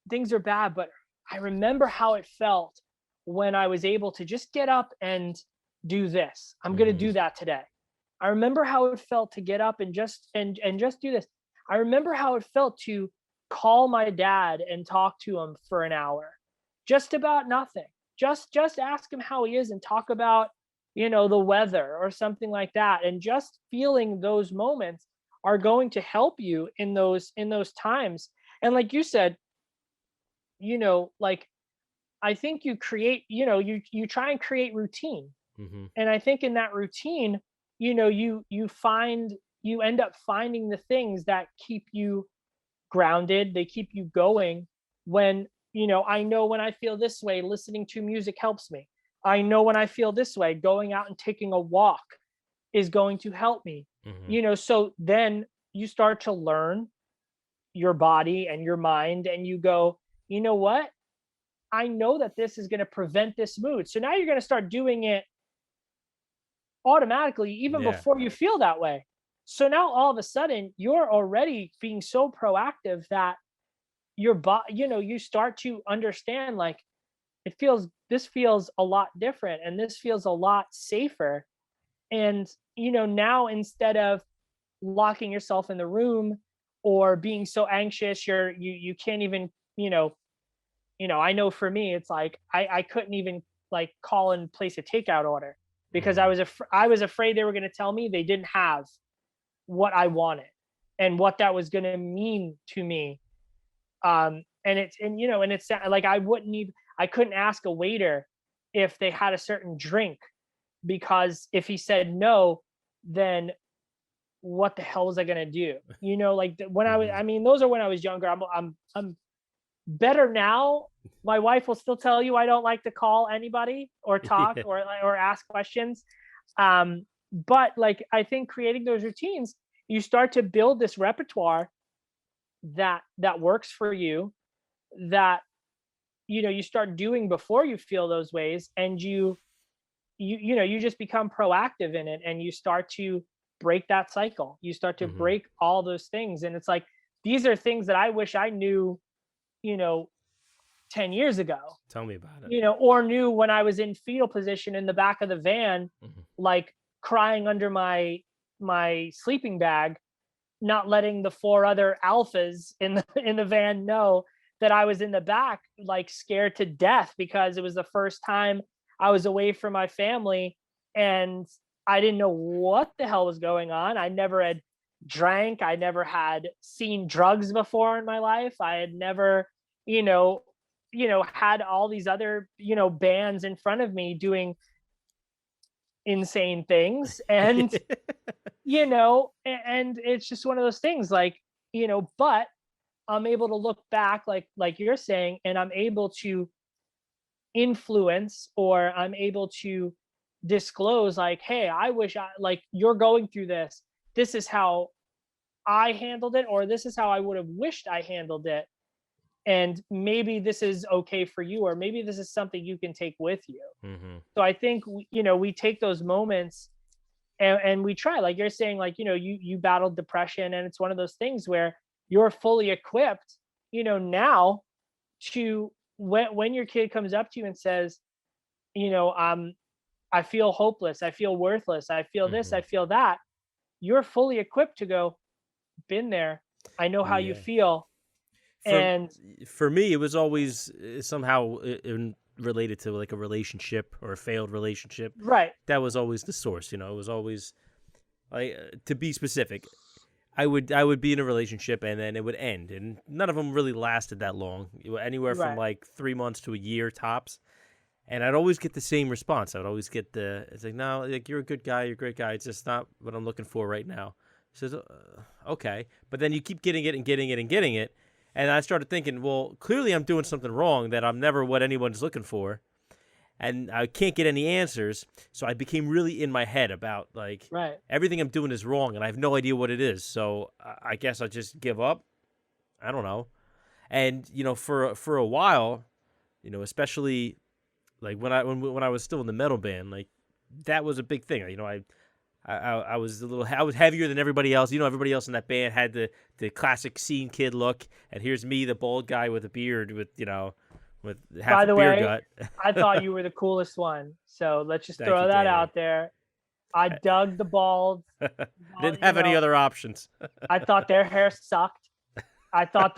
[SPEAKER 3] things are bad, but I remember how it felt when I was able to just get up and do this. I'm going to do that today. I remember how it felt to get up and just do this. I remember how it felt to call my dad and talk to him for an hour, just about nothing. Just ask him how he is and talk about, the weather or something like that. And just feeling those moments are going to help you in those times. And like you said, like, I think you create, you try and create routine. And I think in that routine, you end up finding the things that keep you grounded. They keep you going when, I know when I feel this way, listening to music helps me. I know when I feel this way, going out and taking a walk is going to help me. So then you start to learn your body and your mind, and you go, you know what? I know that this is going to prevent this mood. So now you're going to start doing it automatically, even before you feel that way. So now all of a sudden you're already being so proactive that your body, you start to understand, like, this feels a lot different, and this feels a lot safer. And, now instead of locking yourself in the room or being so anxious, you can't even, I know for me, it's like, I couldn't even like call and place a takeout order because I was afraid they were going to tell me they didn't have what I wanted. and what that was going to mean to me. And it's like I couldn't ask a waiter if they had a certain drink, because if he said no, then what the hell was I gonna do? Like when I mean, those are when I was younger. I'm better now. My wife will still tell you I don't like to call anybody or talk or ask questions. But like, I think creating those routines, you start to build this repertoire that works for you, that you start doing before you feel those ways, and you just become proactive in it, and you start to break that cycle. You start to break all those things. And it's like, these are things that I wish I knew 10 years ago.
[SPEAKER 2] Tell me about it.
[SPEAKER 3] Or knew when I was in fetal position in the back of the van, like crying under my sleeping bag, not letting the 4 other alphas in the van know that I was in the back, like scared to death, because it was the first time I was away from my family, and I didn't know what the hell was going on. I never had drank. I never had seen drugs before in my life. I had never, had all these other, bands in front of me doing insane things. And, and it's just one of those things, like, but I'm able to look back, like you're saying, and I'm able to influence, or I'm able to disclose, like, hey, I wish like, you're going through this. This is how I handled it, or this is how I would have wished I handled it. And maybe this is okay for you, or maybe this is something you can take with you. So I think, we take those moments and we try, like you're saying, like, you battled depression, and it's one of those things where you're fully equipped, now to, when your kid comes up to you and says, I feel hopeless, I feel worthless, I feel this, I feel that, you're fully equipped to go, been there, I know how you feel.
[SPEAKER 2] For me, it was always somehow related to like a relationship or a failed relationship.
[SPEAKER 3] Right.
[SPEAKER 2] That was always the source. It was always, like, to be specific, I would be in a relationship and then it would end, and none of them really lasted that long. Anywhere from like 3 months to a year tops. And I'd always get the same response. I would always get it's like, no, like, you're a good guy, you're a great guy. It's just not what I'm looking for right now. He says, okay. But then you keep getting it and getting it and getting it. And I started thinking, well, clearly I'm doing something wrong, that I'm never what anyone's looking for. And I can't get any answers. So I became really in my head about, like, everything I'm doing is wrong, and I have no idea what it is. So I guess I'll just give up. I don't know. And, for a while, especially like when I was still in the metal band, like, that was a big thing. I was I was heavier than everybody else. Everybody else in that band had the classic scene kid look, and here's me, the bald guy with a beard, with half a beer gut.
[SPEAKER 3] I thought you were the coolest one. So let's just throw that out there. I dug the bald.
[SPEAKER 2] Didn't have any other options.
[SPEAKER 3] I thought their hair sucked. I thought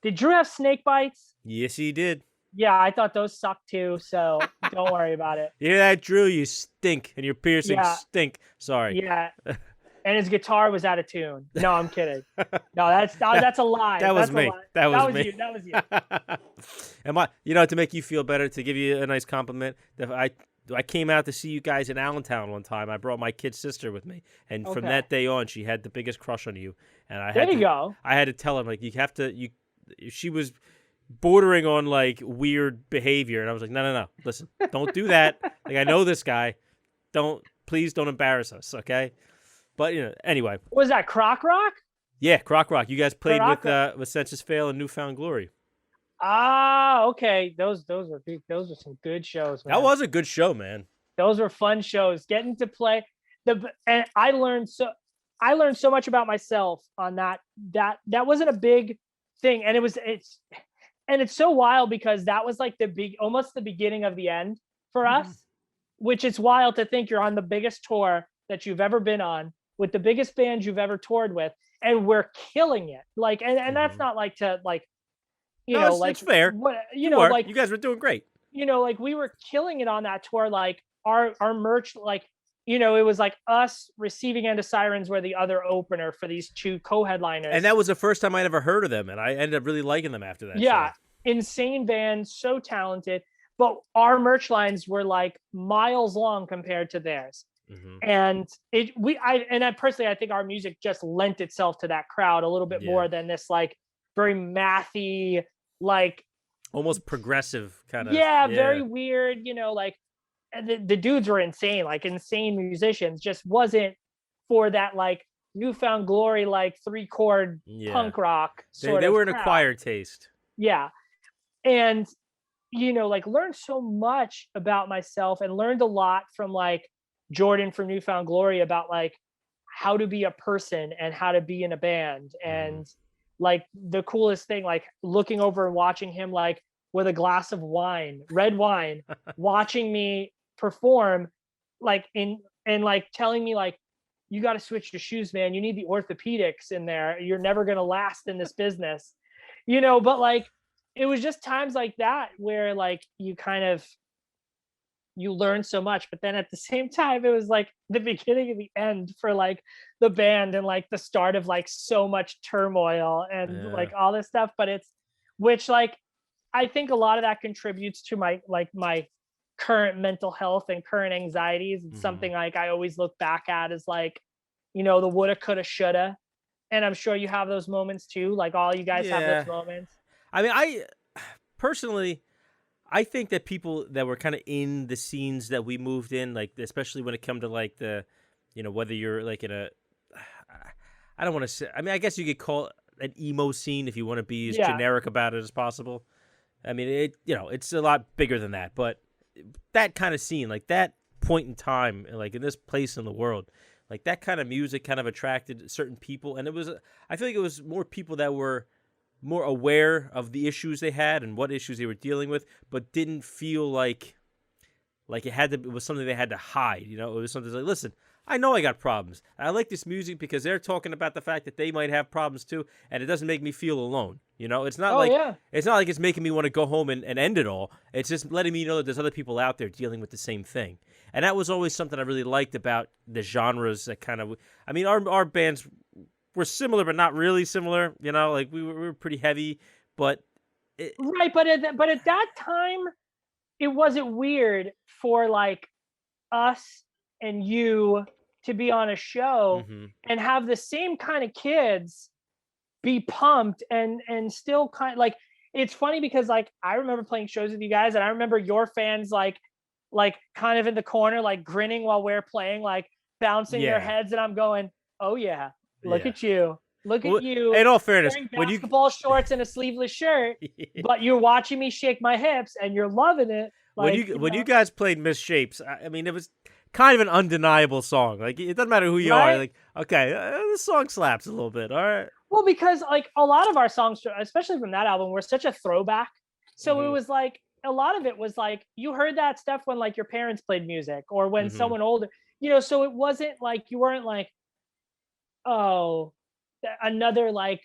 [SPEAKER 3] did Drew have snake bites?
[SPEAKER 2] Yes, he did.
[SPEAKER 3] Yeah, I thought those sucked too, so don't worry about it.
[SPEAKER 2] You hear that, Drew? You stink, and your piercings stink. Sorry.
[SPEAKER 3] Yeah, and his guitar was out of tune. No, I'm kidding. No, that's a lie.
[SPEAKER 2] That was me. That was me.
[SPEAKER 3] That was you.
[SPEAKER 2] And to make you feel better, to give you a nice compliment, I came out to see you guys in Allentown one time. I brought my kid's sister with me, and from that day on, she had the biggest crush on you. And I had to tell her, like, you have to. She was bordering on like weird behavior, and I was like, no, listen, don't do that. Like, I know this guy. Please don't embarrass us, okay? But anyway.
[SPEAKER 3] Was that Croc Rock?
[SPEAKER 2] Yeah, Croc Rock. You guys played with Senses Fail and Newfound Glory.
[SPEAKER 3] Ah, okay. Those were some good shows, man.
[SPEAKER 2] That was a good show, man.
[SPEAKER 3] Those were fun shows. Getting to play and I learned so much about myself on that. That wasn't a big thing, and it's so wild, because that was like almost the beginning of the end for us, which is wild to think you're on the biggest tour that you've ever been on, with the biggest band you've ever toured with, and we're killing it. Like, and that's not like to like,
[SPEAKER 2] it's fair.
[SPEAKER 3] Like,
[SPEAKER 2] you guys were doing great.
[SPEAKER 3] Like, we were killing it on that tour. Like, our merch, like, you know, it was like us. Receiving End of Sirens were the other opener for these two co-headliners.
[SPEAKER 2] And that was the first time I'd ever heard of them, and I ended up really liking them after that.
[SPEAKER 3] Yeah,
[SPEAKER 2] show.
[SPEAKER 3] insane band, so talented. But our merch lines were like miles long compared to theirs. And I personally, I think our music just lent itself to that crowd a little bit more than this like very mathy, like
[SPEAKER 2] almost progressive kind of.
[SPEAKER 3] Yeah, very weird, you know, like the dudes were insane, like insane musicians, just wasn't for that like Newfound Glory, like 3-chord punk rock sort
[SPEAKER 2] they
[SPEAKER 3] of
[SPEAKER 2] were an
[SPEAKER 3] crowd.
[SPEAKER 2] acquired taste.
[SPEAKER 3] Yeah. And, you know, like learned so much about myself and learned a lot from like Jordan from Newfound Glory about like how to be a person and how to be in a band. And like the coolest thing, like looking over and watching him like with a glass of wine, red wine, watching me perform, like and like telling me like, you got to switch your shoes, man. You need the orthopedics in there. You're never going to last in this business, you know. But like, it was just times like that where like you kind of, you learn so much, but then at the same time, it was like the beginning of the end for like the band and like the start of like so much turmoil and like all this stuff. But it's, which like, I think a lot of that contributes to my, like my current mental health and current anxieties. It's something like I always look back at as like, you know, the woulda, coulda, shoulda. And I'm sure you have those moments too. Like all you guys have those moments.
[SPEAKER 2] I mean, I personally, I think that people that were kind of in the scenes that we moved in, like especially when it come to like the, you know, whether you're like in a, I don't want to say, I mean, I guess you could call it an emo scene if you want to be as generic about it as possible. I mean, it, you know, it's a lot bigger than that, but that kind of scene, like that point in time, like in this place in the world, like that kind of music kind of attracted certain people. And it was, I feel like it was more people that were more aware of the issues they had and what issues they were dealing with, but didn't feel like it was something they had to hide. You know, it was something like, listen, I know I got problems. I like this music because they're talking about the fact that they might have problems too, and it doesn't make me feel alone. You know, it's not it's not like it's making me want to go home and end it all. It's just letting me know that there's other people out there dealing with the same thing. And that was always something I really liked about the genres that kind of, I mean, our bands were similar, but not really similar. You know, like we were pretty heavy, but
[SPEAKER 3] right. But at that time, it wasn't weird for like us and you to be on a show and have the same kind of kids be pumped and still kind of like, it's funny because like I remember playing shows with you guys and I remember your fans like kind of in the corner like grinning while we're playing, like bouncing their heads, and I'm going, oh yeah, look at you, look at you.
[SPEAKER 2] In all fairness,
[SPEAKER 3] wearing basketball shorts and a sleeveless shirt, but you're watching me shake my hips and you're loving it. Like,
[SPEAKER 2] when you guys played Misshapes, I mean, it was kind of an undeniable song. Like, it doesn't matter who you are. Like, okay, this song slaps a little bit. All right.
[SPEAKER 3] Well, because like a lot of our songs, especially from that album, were such a throwback. So it was like, a lot of it was like, you heard that stuff when like your parents played music or when someone older, you know, so it wasn't like, you weren't like, oh, another like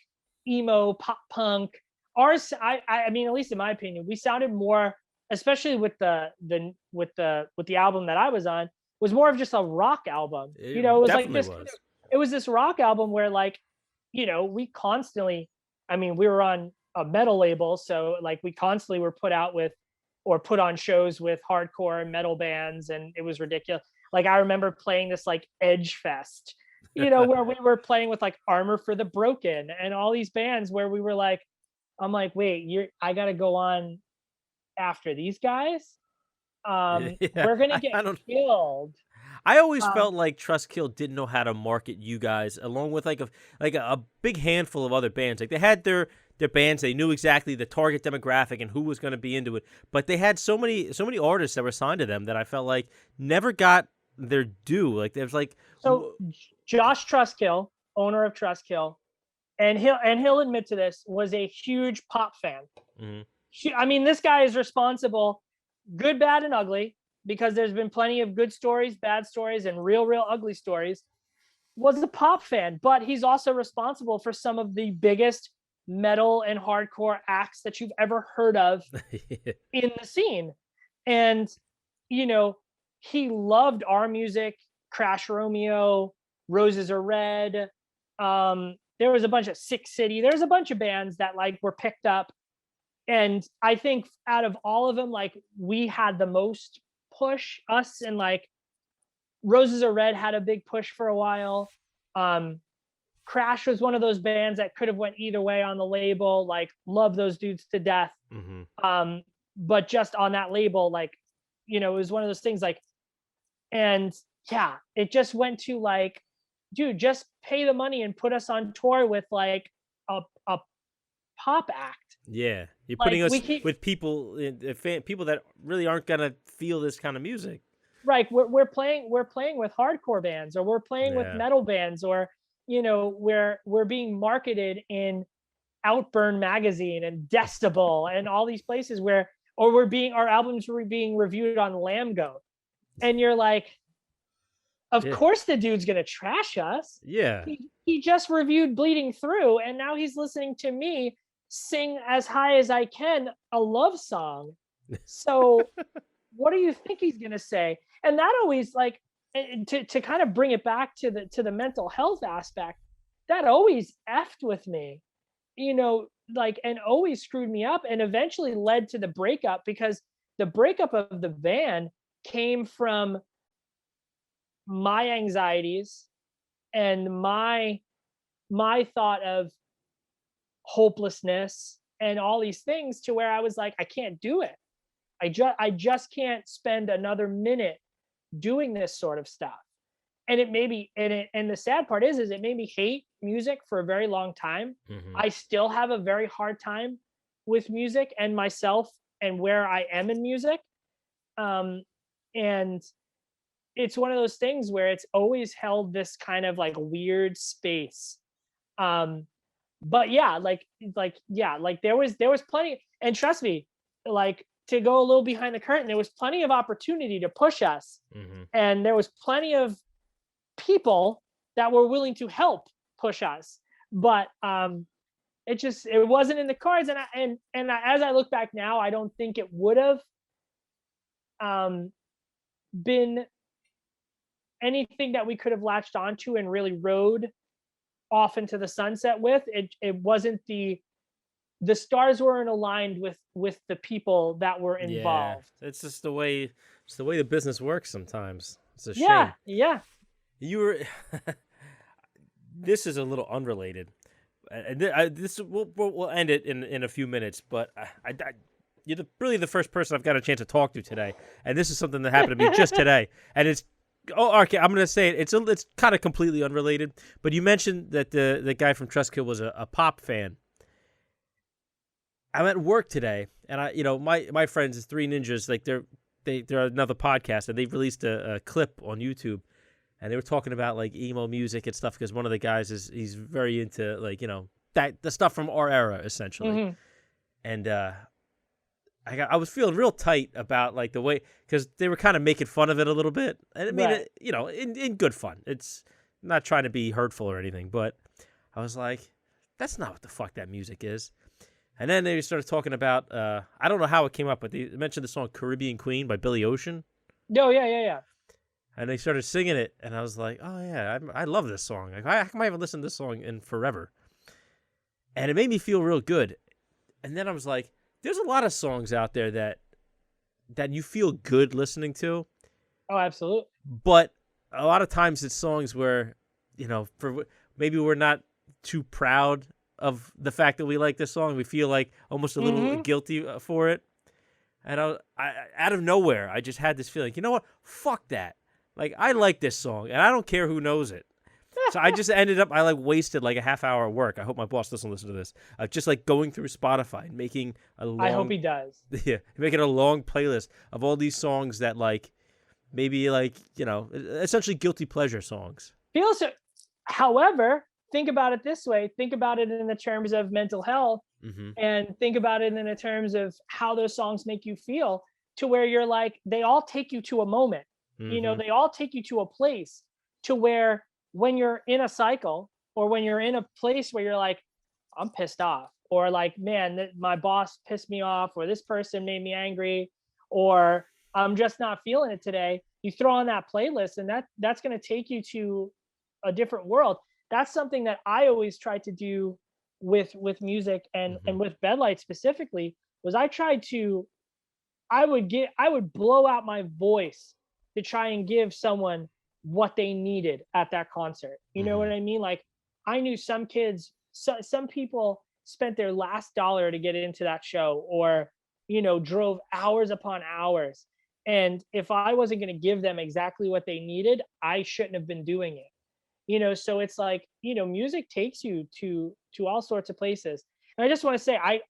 [SPEAKER 3] emo pop punk. Ours, I mean, at least in my opinion, we sounded more, especially with the album that I was on, was more of just a rock album. You know, it was like this. It was this rock album where like, you know, we constantly, I mean, we were on a metal label, so like we constantly were put on shows with hardcore metal bands, and it was ridiculous. Like I remember playing this like Edge Fest, you know, where we were playing with like Armor for the Broken and all these bands where we were like, I'm like, wait, I gotta go on after these guys. We're gonna get killed.
[SPEAKER 2] I always felt like Trustkill didn't know how to market you guys, along with like a big handful of other bands. Like they had their bands, they knew exactly the target demographic and who was going to be into it. But they had so many artists that were signed to them that I felt like never got their due. Like there was like
[SPEAKER 3] Josh Trustkill, owner of Trustkill, and he'll admit to this, was a huge pop fan. I mean, this guy is responsible, good, bad, and ugly, because there's been plenty of good stories, bad stories, and real ugly stories. Was a pop fan, but he's also responsible for some of the biggest metal and hardcore acts that you've ever heard of in the scene. And, you know, he loved our music Crash Romeo, Roses Are Red. There was a bunch of Sick City. There's a bunch of bands that like were picked up. And I think out of all of them, like we had the most push, us, and like Roses Are Red had a big push for a while. Crash was one of those bands that could have went either way on the label. Like, love those dudes to death. But just on that label, like, you know, it was one of those things like, and yeah, it just went to like, dude, just pay the money and put us on tour with like a pop act.
[SPEAKER 2] Yeah, you're
[SPEAKER 3] Like,
[SPEAKER 2] putting us
[SPEAKER 3] we keep-
[SPEAKER 2] with people, people that really aren't gonna feel this kind of music.
[SPEAKER 3] Right, we're playing with hardcore bands, or we're playing with
[SPEAKER 2] Yeah.
[SPEAKER 3] metal bands, or you know, we're being marketed in Outburn magazine and Decibel and all these places where, or our albums were being reviewed on Lambgoat, and you're like, of
[SPEAKER 2] Yeah.
[SPEAKER 3] course the dude's gonna trash us.
[SPEAKER 2] Yeah,
[SPEAKER 3] He just reviewed Bleeding Through, and now he's listening to me sing As High As I Can, a love song. So what do you think he's gonna say? And that always, like, to kind of bring it back to the mental health aspect, that always effed with me, you know, like, and always screwed me up, and eventually led to the breakup, because the breakup of the band came from my anxieties and my thought of hopelessness and all these things, to where I was like, I can't do it. I just can't spend another minute doing this sort of stuff. And it made me, and the sad part is it made me hate music for a very long time. I still have a very hard time with music and myself and where I am in music. And it's one of those things where it's always held this kind of like weird space. But yeah, like there was plenty, and trust me, like, to go a little behind the curtain, there was plenty of opportunity to push us, and there was plenty of people that were willing to help push us, but it wasn't in the cards. And as I look back now, I don't think it would have been anything that we could have latched onto and really rode off into the sunset with. It wasn't the stars weren't aligned with the people that were involved.
[SPEAKER 2] Yeah, it's just the way the business works sometimes. It's a shame.
[SPEAKER 3] Yeah.
[SPEAKER 2] You were. This is a little unrelated, and we'll end it in a few minutes. But you're really the first person I've got a chance to talk to today, and this is something that happened to me just today, and it's. Oh, okay. I'm gonna say it. It's kind of completely unrelated. But you mentioned that the guy from Trustkill was a pop fan. I'm at work today, and my friends, is Three Ninjas, like they're another podcast, and they've released a clip on YouTube, and they were talking about like emo music and stuff, because one of the guys he's very into, like, you know, that the stuff from our era essentially, and I was feeling real tight about like the way, because they were kind of making fun of it a little bit, and I mean,
[SPEAKER 3] Right.
[SPEAKER 2] you know, in good fun. It's not trying to be hurtful or anything, but I was like, that's not what the fuck that music is. And then they started talking about, I don't know how it came up, but they mentioned the song Caribbean Queen by Billy Ocean.
[SPEAKER 3] No, yeah.
[SPEAKER 2] And they started singing it, and I was like, oh, yeah, I love this song. Like, I haven't listened to this song in forever. And it made me feel real good. And then I was like, there's a lot of songs out there that you feel good listening to.
[SPEAKER 3] Oh, absolutely.
[SPEAKER 2] But a lot of times it's songs where, you know, maybe we're not too proud of the fact that we like this song. We feel like almost a little guilty for it. And I out of nowhere, I just had this feeling, you know what? Fuck that. Like, I like this song, and I don't care who knows it. So I just ended up, I wasted like a half hour of work. I hope my boss doesn't listen to this. Just like going through Spotify and making a long...
[SPEAKER 3] I hope he does.
[SPEAKER 2] Yeah, making a long playlist of all these songs that, like, maybe, like, you know, essentially guilty pleasure songs.
[SPEAKER 3] However, think about it this way. Think about it in the terms of mental health, and think about it in the terms of how those songs make you feel, to where you're like, they all take you to a moment. You know, they all take you to a place to where, when you're in a cycle, or when you're in a place where you're like, I'm pissed off, or like, man, my boss pissed me off, or this person made me angry, or I'm just not feeling it today, you throw on that playlist, and that's going to take you to a different world. That's something that I always tried to do with music and with Bedlight specifically, was I would blow out my voice to try and give someone what they needed at that concert. You know what I mean? Like, I knew some kids, some people spent their last dollar to get into that show, or, drove hours upon hours. And if I wasn't going to give them exactly what they needed, I shouldn't have been doing it. So it's like, music takes you to all sorts of places. And I just want to say, I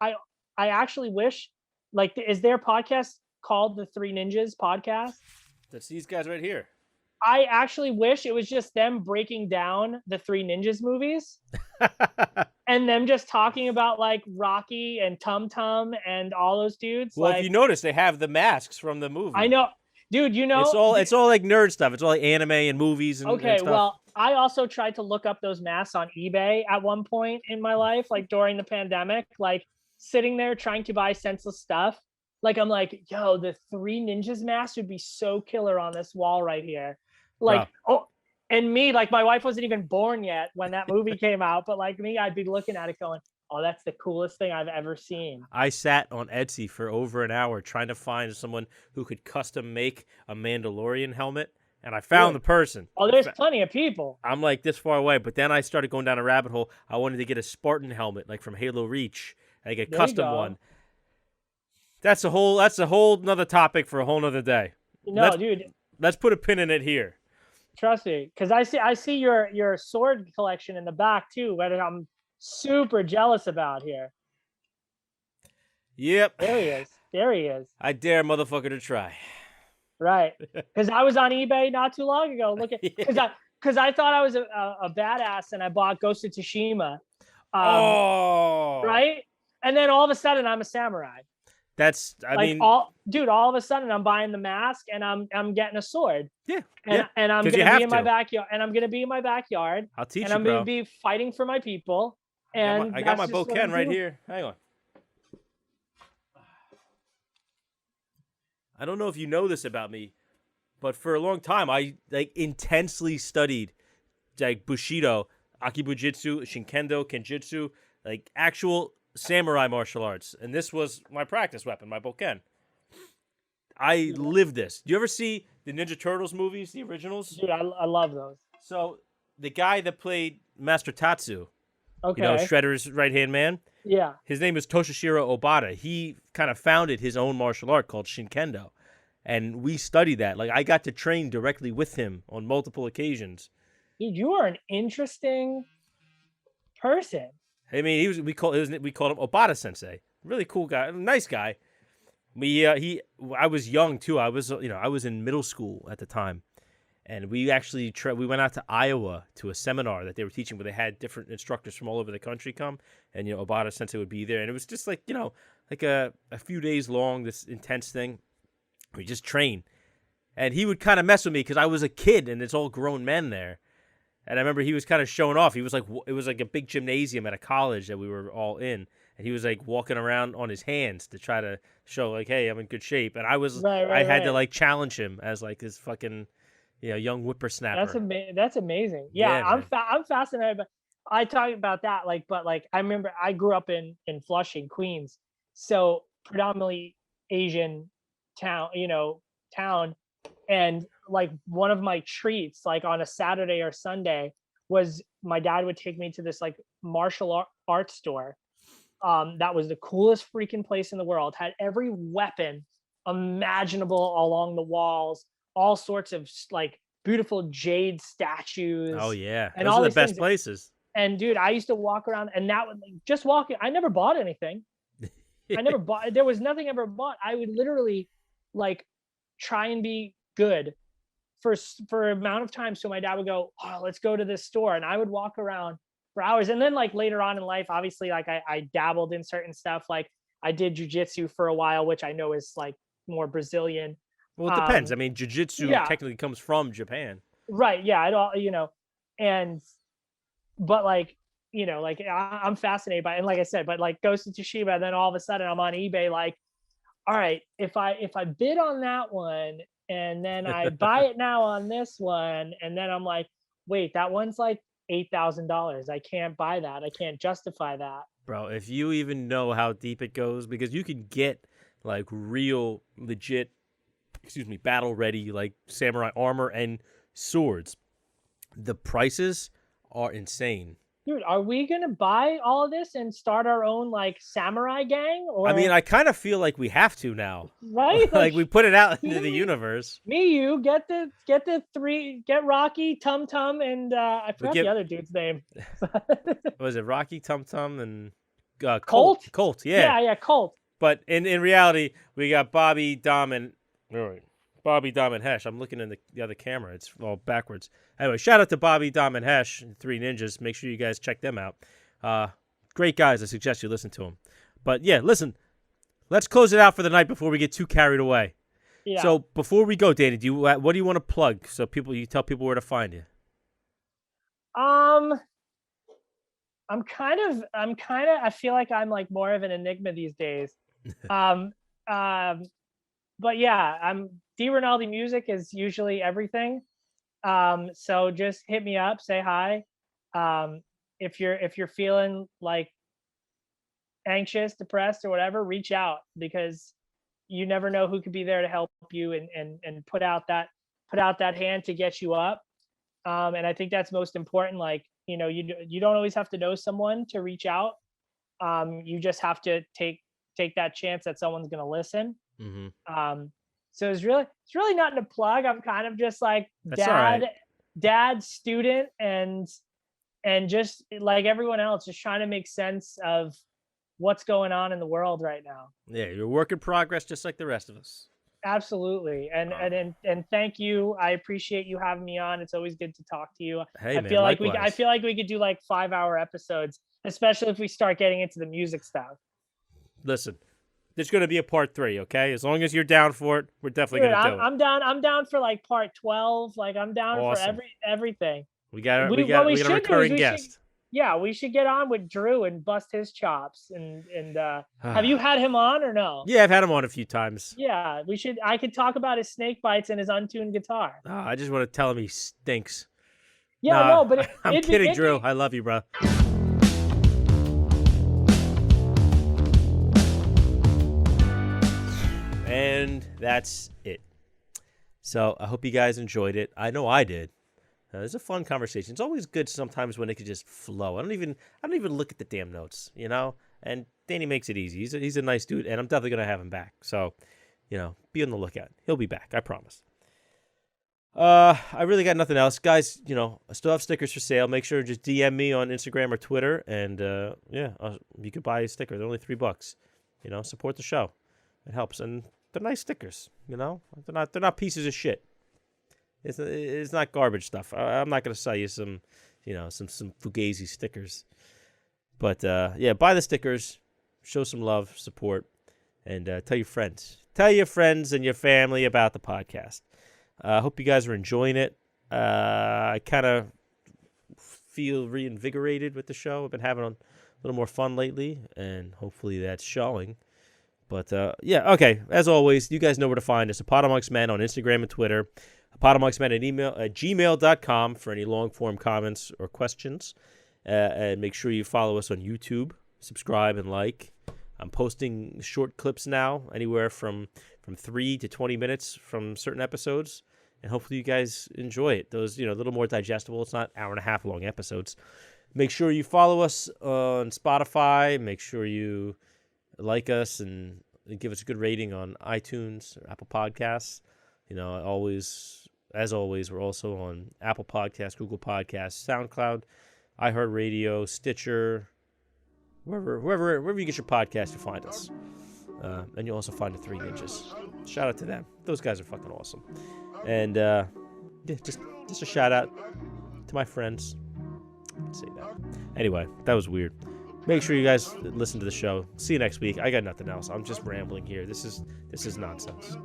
[SPEAKER 3] actually wish, like, is their podcast called the Three Ninjas podcast?
[SPEAKER 2] That's these guys right here.
[SPEAKER 3] I actually wish it was just them breaking down the Three Ninjas movies and them just talking about like Rocky and Tum Tum and all those dudes.
[SPEAKER 2] Well,
[SPEAKER 3] like,
[SPEAKER 2] if you notice, they have the masks from the movie.
[SPEAKER 3] I know, dude.
[SPEAKER 2] It's all like nerd stuff. It's all like anime and movies and
[SPEAKER 3] okay.
[SPEAKER 2] and stuff.
[SPEAKER 3] Well, I also tried to look up those masks on eBay at one point in my life, like during the pandemic, like sitting there trying to buy senseless stuff. Like, I'm like, yo, the Three Ninjas mask would be so killer on this wall right here. Like, wow. Oh, and me, like, my wife wasn't even born yet when that movie came out, but like me, I'd be looking at it going, oh, that's the coolest thing I've ever seen.
[SPEAKER 2] I sat on Etsy for over an hour trying to find someone who could custom make a Mandalorian helmet, and I found the person.
[SPEAKER 3] Oh, there's plenty of people.
[SPEAKER 2] I'm like this far away, but then I started going down a rabbit hole. I wanted to get a Spartan helmet, like from Halo Reach, like a custom one. That's a whole nother topic for a whole nother day.
[SPEAKER 3] No, dude.
[SPEAKER 2] Let's put a pin in it here.
[SPEAKER 3] Trust me, because I see your sword collection in the back too, that I'm super jealous about here.
[SPEAKER 2] Yep.
[SPEAKER 3] There he is.
[SPEAKER 2] I dare a motherfucker to try.
[SPEAKER 3] Right. Because I was on eBay not too long ago. Because I thought I was a badass, and I bought Ghost of Tsushima. Right. And then all of a sudden I'm a samurai.
[SPEAKER 2] I mean,
[SPEAKER 3] all of a sudden I'm buying the mask and I'm getting a sword.
[SPEAKER 2] Yeah.
[SPEAKER 3] And I'm gonna be in my backyard. And I'm gonna be in my backyard.
[SPEAKER 2] I'll teach you,
[SPEAKER 3] and I'm gonna be fighting for my people. And
[SPEAKER 2] I got my Boken right here. Hang on. I don't know if you know this about me, but for a long time I intensely studied like Bushido, Akibujitsu, Shinkendo, Kenjutsu, like actual samurai martial arts, and this was my practice weapon, my Boken. I live this. Do you ever see the Ninja Turtles movies, the originals?
[SPEAKER 3] Dude, I love those.
[SPEAKER 2] So the guy that played Master Tatsu,
[SPEAKER 3] okay,
[SPEAKER 2] Shredder's right-hand man,
[SPEAKER 3] yeah,
[SPEAKER 2] his name is Toshishiro Obata. He kind of founded his own martial art called Shinkendo, and we studied that. Like, I got to train directly with him on multiple occasions.
[SPEAKER 3] Dude, you are an interesting person.
[SPEAKER 2] I mean, we called him Obata Sensei. Really cool guy, nice guy. I was young too. I was in middle school at the time, and we actually we went out to Iowa to a seminar that they were teaching, where they had different instructors from all over the country come, and Obata Sensei would be there, and it was just like a few days long, this intense thing. We just train, and he would kind of mess with me because I was a kid, and it's all grown men there. And I remember he was kind of showing off. He was like, it was like a big gymnasium at a college that we were all in. And he was like walking around on his hands to try to show like, hey, I'm in good shape. And I had to like challenge him as like this fucking, young whippersnapper.
[SPEAKER 3] That's amazing. Yeah, I'm fascinated. But I talk about that, but I remember I grew up in Flushing, Queens. So predominantly Asian town. And like one of my treats, like on a Saturday or Sunday, was my dad would take me to this like martial arts store. That was the coolest freaking place in the world. Had every weapon imaginable along the walls, all sorts of like beautiful jade statues.
[SPEAKER 2] Oh yeah,
[SPEAKER 3] and
[SPEAKER 2] those
[SPEAKER 3] all
[SPEAKER 2] are the
[SPEAKER 3] these
[SPEAKER 2] best
[SPEAKER 3] things.
[SPEAKER 2] places.
[SPEAKER 3] And dude, I used to walk around, and that would just walking. I never bought anything. I never bought. There was nothing I ever bought. I would literally like try and be good for amount of time. So my dad would go, oh, let's go to this store. And I would walk around for hours. And then like later on in life, obviously, like I dabbled in certain stuff. Like I did jujitsu for a while, which I know is like more Brazilian.
[SPEAKER 2] Well, it depends. I mean, jiu-jitsu technically comes from Japan.
[SPEAKER 3] Right. Yeah. But like, I'm fascinated by it. And like I said, but like Ghost of Tsushima, and then all of a sudden I'm on eBay, like, all right, if I bid on that one, and then I buy it now on this one, and then I'm like, wait, that one's like $8,000. I can't buy that. I can't justify that.
[SPEAKER 2] Bro, if you even know how deep it goes, because you can get like real legit, battle ready like samurai armor and swords. The prices are insane.
[SPEAKER 3] Dude, are we gonna buy all of this and start our own like samurai gang? Or
[SPEAKER 2] I mean, I kind of feel like we have to now.
[SPEAKER 3] right?
[SPEAKER 2] Like we put it out into the universe.
[SPEAKER 3] You get Rocky, Tum Tum, and I forgot the other dude's name.
[SPEAKER 2] Was it Rocky, Tum Tum, and
[SPEAKER 3] Colt?
[SPEAKER 2] Colt, yeah.
[SPEAKER 3] Yeah, Colt.
[SPEAKER 2] But in reality, we got Bobby, Dom, and Hesh. I'm looking in the other camera. It's all backwards. Anyway, shout out to Bobby, Dom, and Hesh, Three Ninjas. Make sure you guys check them out. Great guys. I suggest you listen to them. But yeah, listen, let's close it out for the night before we get too carried away.
[SPEAKER 3] Yeah.
[SPEAKER 2] So before we go, Danny, what do you want to plug so you tell people where to find you?
[SPEAKER 3] I feel like I'm like more of an enigma these days. But yeah, D Rinaldi Music is usually everything. So just hit me up, say hi. If you're feeling like anxious, depressed, or whatever, reach out, because you never know who could be there to help you and put out that hand to get you up. And I think that's most important. Like, you don't always have to know someone to reach out. You just have to take that chance that someone's going to listen.
[SPEAKER 2] Mm-hmm.
[SPEAKER 3] So it's really nothing to plug. I'm kind of just like dad, student, and just like everyone else, just trying to make sense of what's going on in the world right now.
[SPEAKER 2] Yeah, you're a work in progress, just like the rest of us.
[SPEAKER 3] Absolutely. And thank you. I appreciate you having me on. It's always good to talk to you.
[SPEAKER 2] Hey,
[SPEAKER 3] I feel like we could do like 5-hour episodes, especially if we start getting into the music stuff.
[SPEAKER 2] Listen, there's going to be a part 3, okay? As long as you're down for it, we're definitely going to do it.
[SPEAKER 3] I'm down for like part 12. Like I'm down for everything.
[SPEAKER 2] We got a recurring guest.
[SPEAKER 3] We should get on with Drew and bust his chops. And have you had him on or no?
[SPEAKER 2] Yeah, I've had him on a few times.
[SPEAKER 3] Yeah, I could talk about his snake bites and his untuned guitar.
[SPEAKER 2] Oh, I just want to tell him he stinks.
[SPEAKER 3] Yeah, no, but
[SPEAKER 2] I'm kidding, Drew. I love you, bro. And that's it. So I hope you guys enjoyed it. I know I did. It was a fun conversation. It's always good sometimes when it could just flow. I don't even look at the damn notes, And Danny makes it easy. He's a nice dude, and I'm definitely gonna have him back. So, be on the lookout. He'll be back. I promise. I really got nothing else, guys. I still have stickers for sale. Make sure to just DM me on Instagram or Twitter, and you could buy a sticker. They're only $3. Support the show. It helps, and they're nice stickers. They're not pieces of shit. It's not garbage stuff. I'm not gonna sell you some Fugazi stickers. But buy the stickers, show some love, support, and tell your friends. Tell your friends and your family about the podcast. I hope you guys are enjoying it. I kind of feel reinvigorated with the show. I've been having a little more fun lately, and hopefully that's showing. But okay. As always, you guys know where to find us. A Pot Amongst Men on Instagram and Twitter. potamongstmen at gmail.com for any long-form comments or questions. And make sure you follow us on YouTube, subscribe, and like. I'm posting short clips now, anywhere from 3 to 20 minutes from certain episodes. And hopefully you guys enjoy it. Those, a little more digestible. It's not hour-and-a-half long episodes. Make sure you follow us on Spotify. Make sure you like us and give us a good rating on iTunes or Apple Podcasts. As always, we're also on Apple Podcasts, Google Podcasts, SoundCloud, iHeartRadio, Stitcher, wherever you get your podcast, you find us. And you'll also find the Three Ninjas. Shout out to them. Those guys are fucking awesome. And just a shout out to my friends. I can say that. Anyway, that was weird. Make sure you guys listen to the show. See you next week. I got nothing else. I'm just rambling here. This is nonsense.